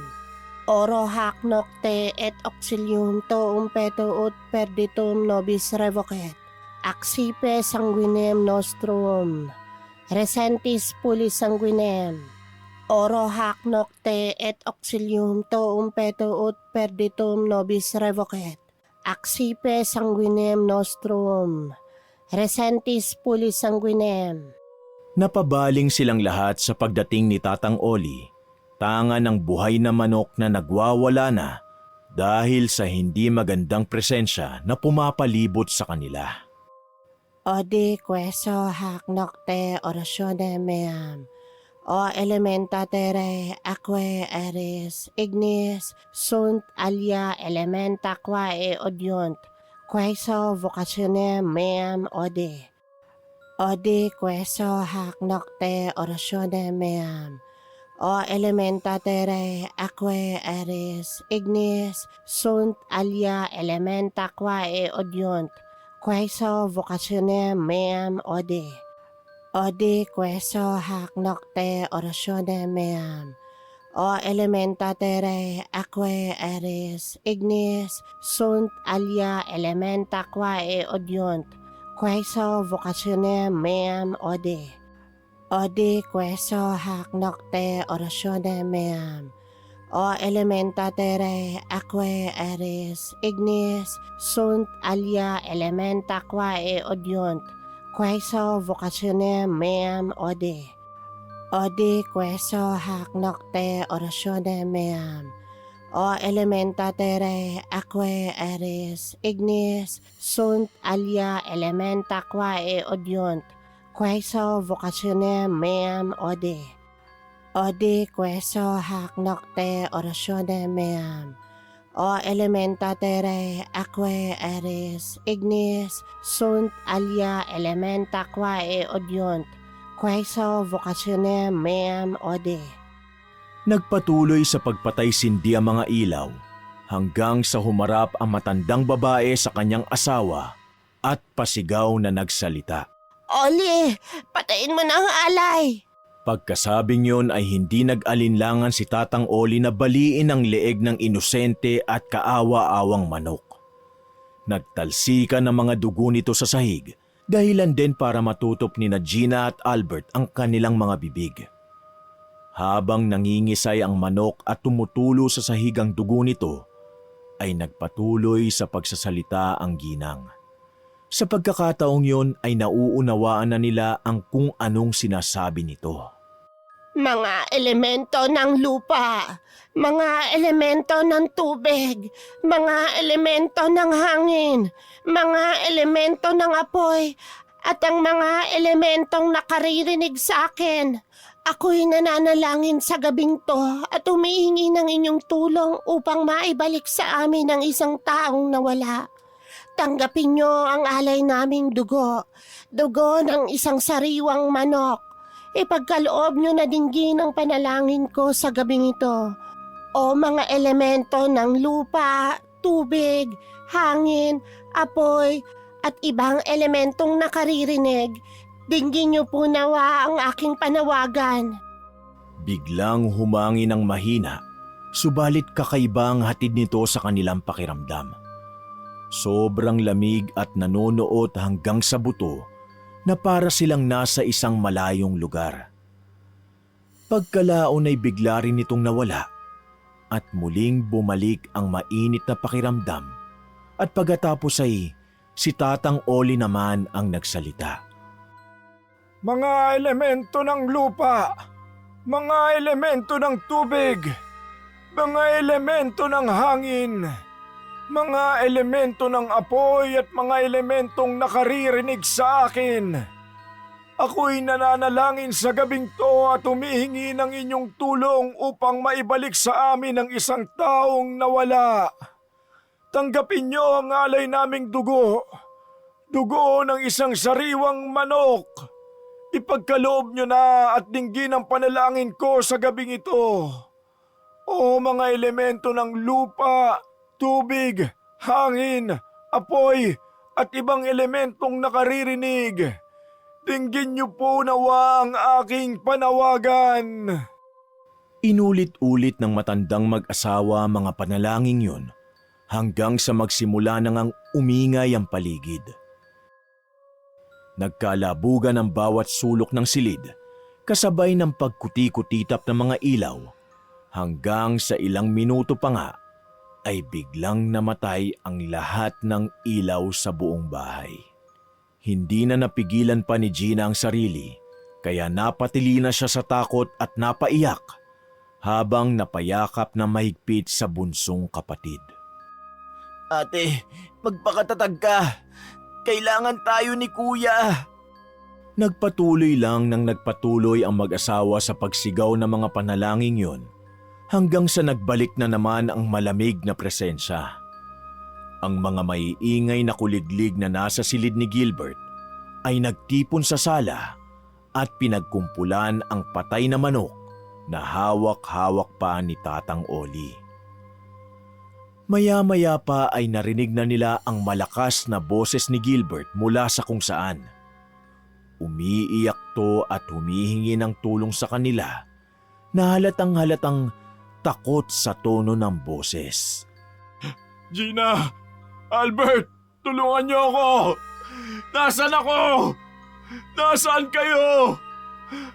Oro hac nocte et auxilium tuum petuut perditum nobis revocet. Accipe sanguinem nostrum. Resentis pulis sanguinem. Oro hac nocte et auxilium tuum petuut perditum nobis revocet. Accipe sanguinem nostrum. Resentis pulis sanguinem. Napabaling silang lahat sa pagdating ni Tatang Oli, tanga ng buhay na manok na nagwawala na dahil sa hindi magandang presensya na pumapalibot sa kanila. Odi queso hac nocte oratione meam. O elementa terrae aquae aeris ignis sunt alia elementa quae odiunt. Queso vocationem meam odi. Odi queso hac nocte oratione meam. O elementa terrae aquae aeris ignis sunt alia elementa quae odiunt. Queso vocationem meam odi. Odi queso hac nocte oratione meam. O elementa terrae aquae aeris ignis sunt alia elementa quae odiunt. Queso vocationem meam odi. Odi queso hac nocte oratione meam. O elementa terrae aquae aeris ignis sunt alia elementa quae odiunt. Queso vocationem meam odi. Odi queso hac nocte oratione meam. O elementa terrae aquae aeris ignis sunt alia elementa quae odiunt. Queso vocationem meam odi. Odi queso hac nocte oratione meam. O elementa terrae aquae aeris ignis sunt alia elementa quae odiunt. Queso vocationem meam odi. Nagpatuloy sa pagpatay-sindi ang mga ilaw hanggang sa humarap ang matandang babae sa kanyang asawa at pasigaw na nagsalita. Oli, patayin mo na ang alay! Pagkasabing yon ay hindi nag-alinlangan si Tatang Oli na baliin ang leeg ng inosente at kaawa-awang manok. Nagtalsikan ng mga dugo nito sa sahig, dahilan din para matutop ni Gina at Albert ang kanilang mga bibig. Habang nangingisay ang manok at tumutulo sa sahig ang dugo nito, ay nagpatuloy sa pagsasalita ang ginang. Sa pagkakataong yon ay nauunawaan na nila ang kung anong sinasabi nito. Mga elemento ng lupa, mga elemento ng tubig, mga elemento ng hangin, mga elemento ng apoy, at ang mga elementong nakaririnig sa akin. Ako'y nananalangin sa gabing to at humihingi ng inyong tulong upang maibalik sa amin ang isang taong nawala. Tanggapin niyo ang alay naming dugo, dugo ng isang sariwang manok. Ipagkaloob niyo na dinggin ang panalangin ko sa gabing ito. O mga elemento ng lupa, tubig, hangin, apoy, at ibang elementong nakaririnig, dinggin niyo po nawa ang aking panawagan. Biglang humangi ng mahina, subalit kakaiba ang hatid nito sa kanilang pakiramdam. Sobrang lamig at nanonood hanggang sa buto na para silang nasa isang malayong lugar. Pagkalaon ay bigla rin itong nawala at muling bumalik ang mainit na pakiramdam at pagkatapos ay si Tatang Oli naman ang nagsalita. Mga elemento ng lupa, mga elemento ng tubig, mga elemento ng hangin, mga elemento ng apoy at mga elementong nakaririnig sa akin. Ako'y nananalangin sa gabing to at humihingi ng inyong tulong upang maibalik sa amin ang isang taong nawala. Tanggapin niyo ang alay naming dugo, dugo ng isang sariwang manok. Ipagkaloob niyo na at dinggin ang panalangin ko sa gabing ito. O mga elemento ng lupa, tubig, hangin, apoy, at ibang elementong nakaririnig. Dinggin niyo po nawa ang aking panawagan. Inulit-ulit ng matandang mag-asawa mga panalangin yun hanggang sa magsimula na ngang umingay ang paligid. Nagkalabugan ang bawat sulok ng silid kasabay ng pagkuti-kutitap ng mga ilaw hanggang sa ilang minuto pa nga ay biglang namatay ang lahat ng ilaw sa buong bahay. Hindi na napigilan pa ni Gina ang sarili kaya napatili na siya sa takot at napaiyak habang napayakap na mahigpit sa bunsong kapatid. Ate, magpakatatag ka. Kailangan tayo ni Kuya. Nagpatuloy lang nang nagpatuloy ang mag-asawa sa pagsigaw ng mga panalangin yon hanggang sa nagbalik na naman ang malamig na presensya. Ang mga maiingay na kuliglig na nasa silid ni Gilbert ay nagtipon sa sala at pinagkumpulan ang patay na manok na hawak-hawak pa ni Tatang Oli. Maya-maya pa ay narinig na nila ang malakas na boses ni Gilbert mula sa kung saan. Umiiyak to at humihingi ng tulong sa kanila na halatang takot sa tono ng boses. Gina! Albert! Tulungan niyo ako! Nasaan ako? Nasaan kayo?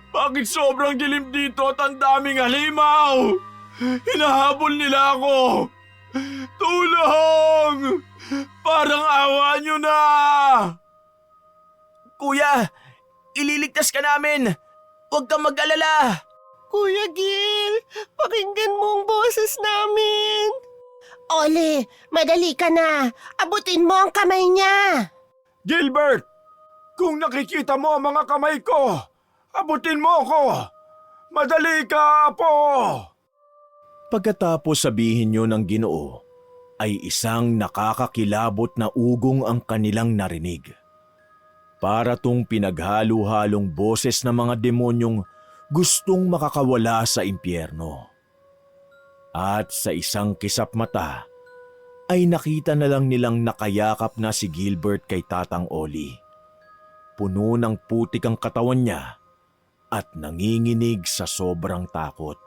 Bakit sobrang dilim dito at ang daming halimaw? Hinahabol nila ako! Tulong! Parang awa niyo na! Kuya, ililigtas ka namin. Huwag kang mag-alala. Kuya Gil, pakinggan mo ang boses namin. Oli, madali ka na. Abutin mo ang kamay niya. Gilbert! Kung nakikita mo ang mga kamay ko, abutin mo ko! Madali ka, Apo! Pagkatapos sabihin niyo ng Ginoo, ay isang nakakakilabot na ugong ang kanilang narinig. Para tong pinaghalo-halong boses ng mga demonyong gustong makakawala sa impyerno. At sa isang kisap mata, ay nakita na lang nilang nakayakap na si Gilbert kay Tatang Oli. Puno ng putik ang katawan niya at nanginginig sa sobrang takot.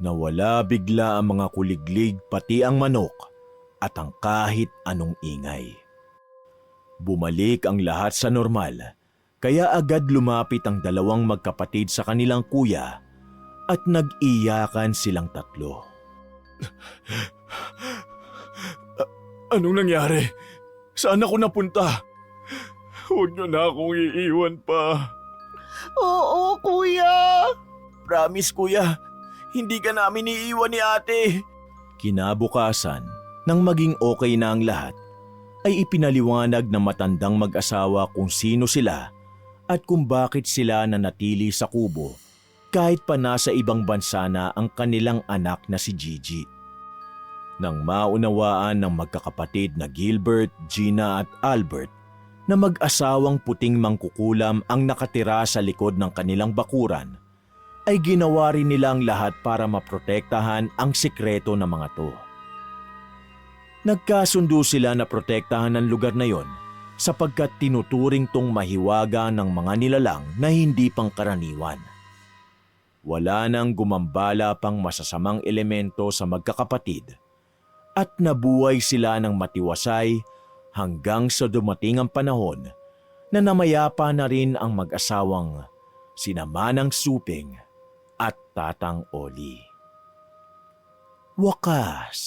Nawala bigla ang mga kuliglig pati ang manok at ang kahit anong ingay. Bumalik ang lahat sa normal, kaya agad lumapit ang dalawang magkapatid sa kanilang kuya at nag-iyakan silang tatlo. Anong nangyari? Saan ako napunta? Huwag niyo na akong iiwan pa. Oo, kuya. Promise, Kuya. Hindi ka namin iiwan ni ate. Kinabukasan, nang maging okay na ang lahat, ay ipinaliwanag ng matandang mag-asawa kung sino sila at kung bakit sila nanatili sa kubo kahit pa nasa ibang bansa na ang kanilang anak na si Gigi. Nang maunawaan ng magkakapatid na Gilbert, Gina at Albert na mag-asawang puting mangkukulam ang nakatira sa likod ng kanilang bakuran, ay ginawa rin nila ang lahat para maprotektahan ang sikreto ng mga to. Nagkasundo sila na protektahan ang lugar na yon sapagkat tinuturing tong mahiwaga ng mga nilalang na hindi pangkaraniwan. Wala nang gumambala pang masasamang elemento sa magkakapatid at nabuhay sila ng matiwasay hanggang sa dumating ang panahon na namayapa na rin ang mag-asawang sina Manang Suping at Tatang Oli. Wakas.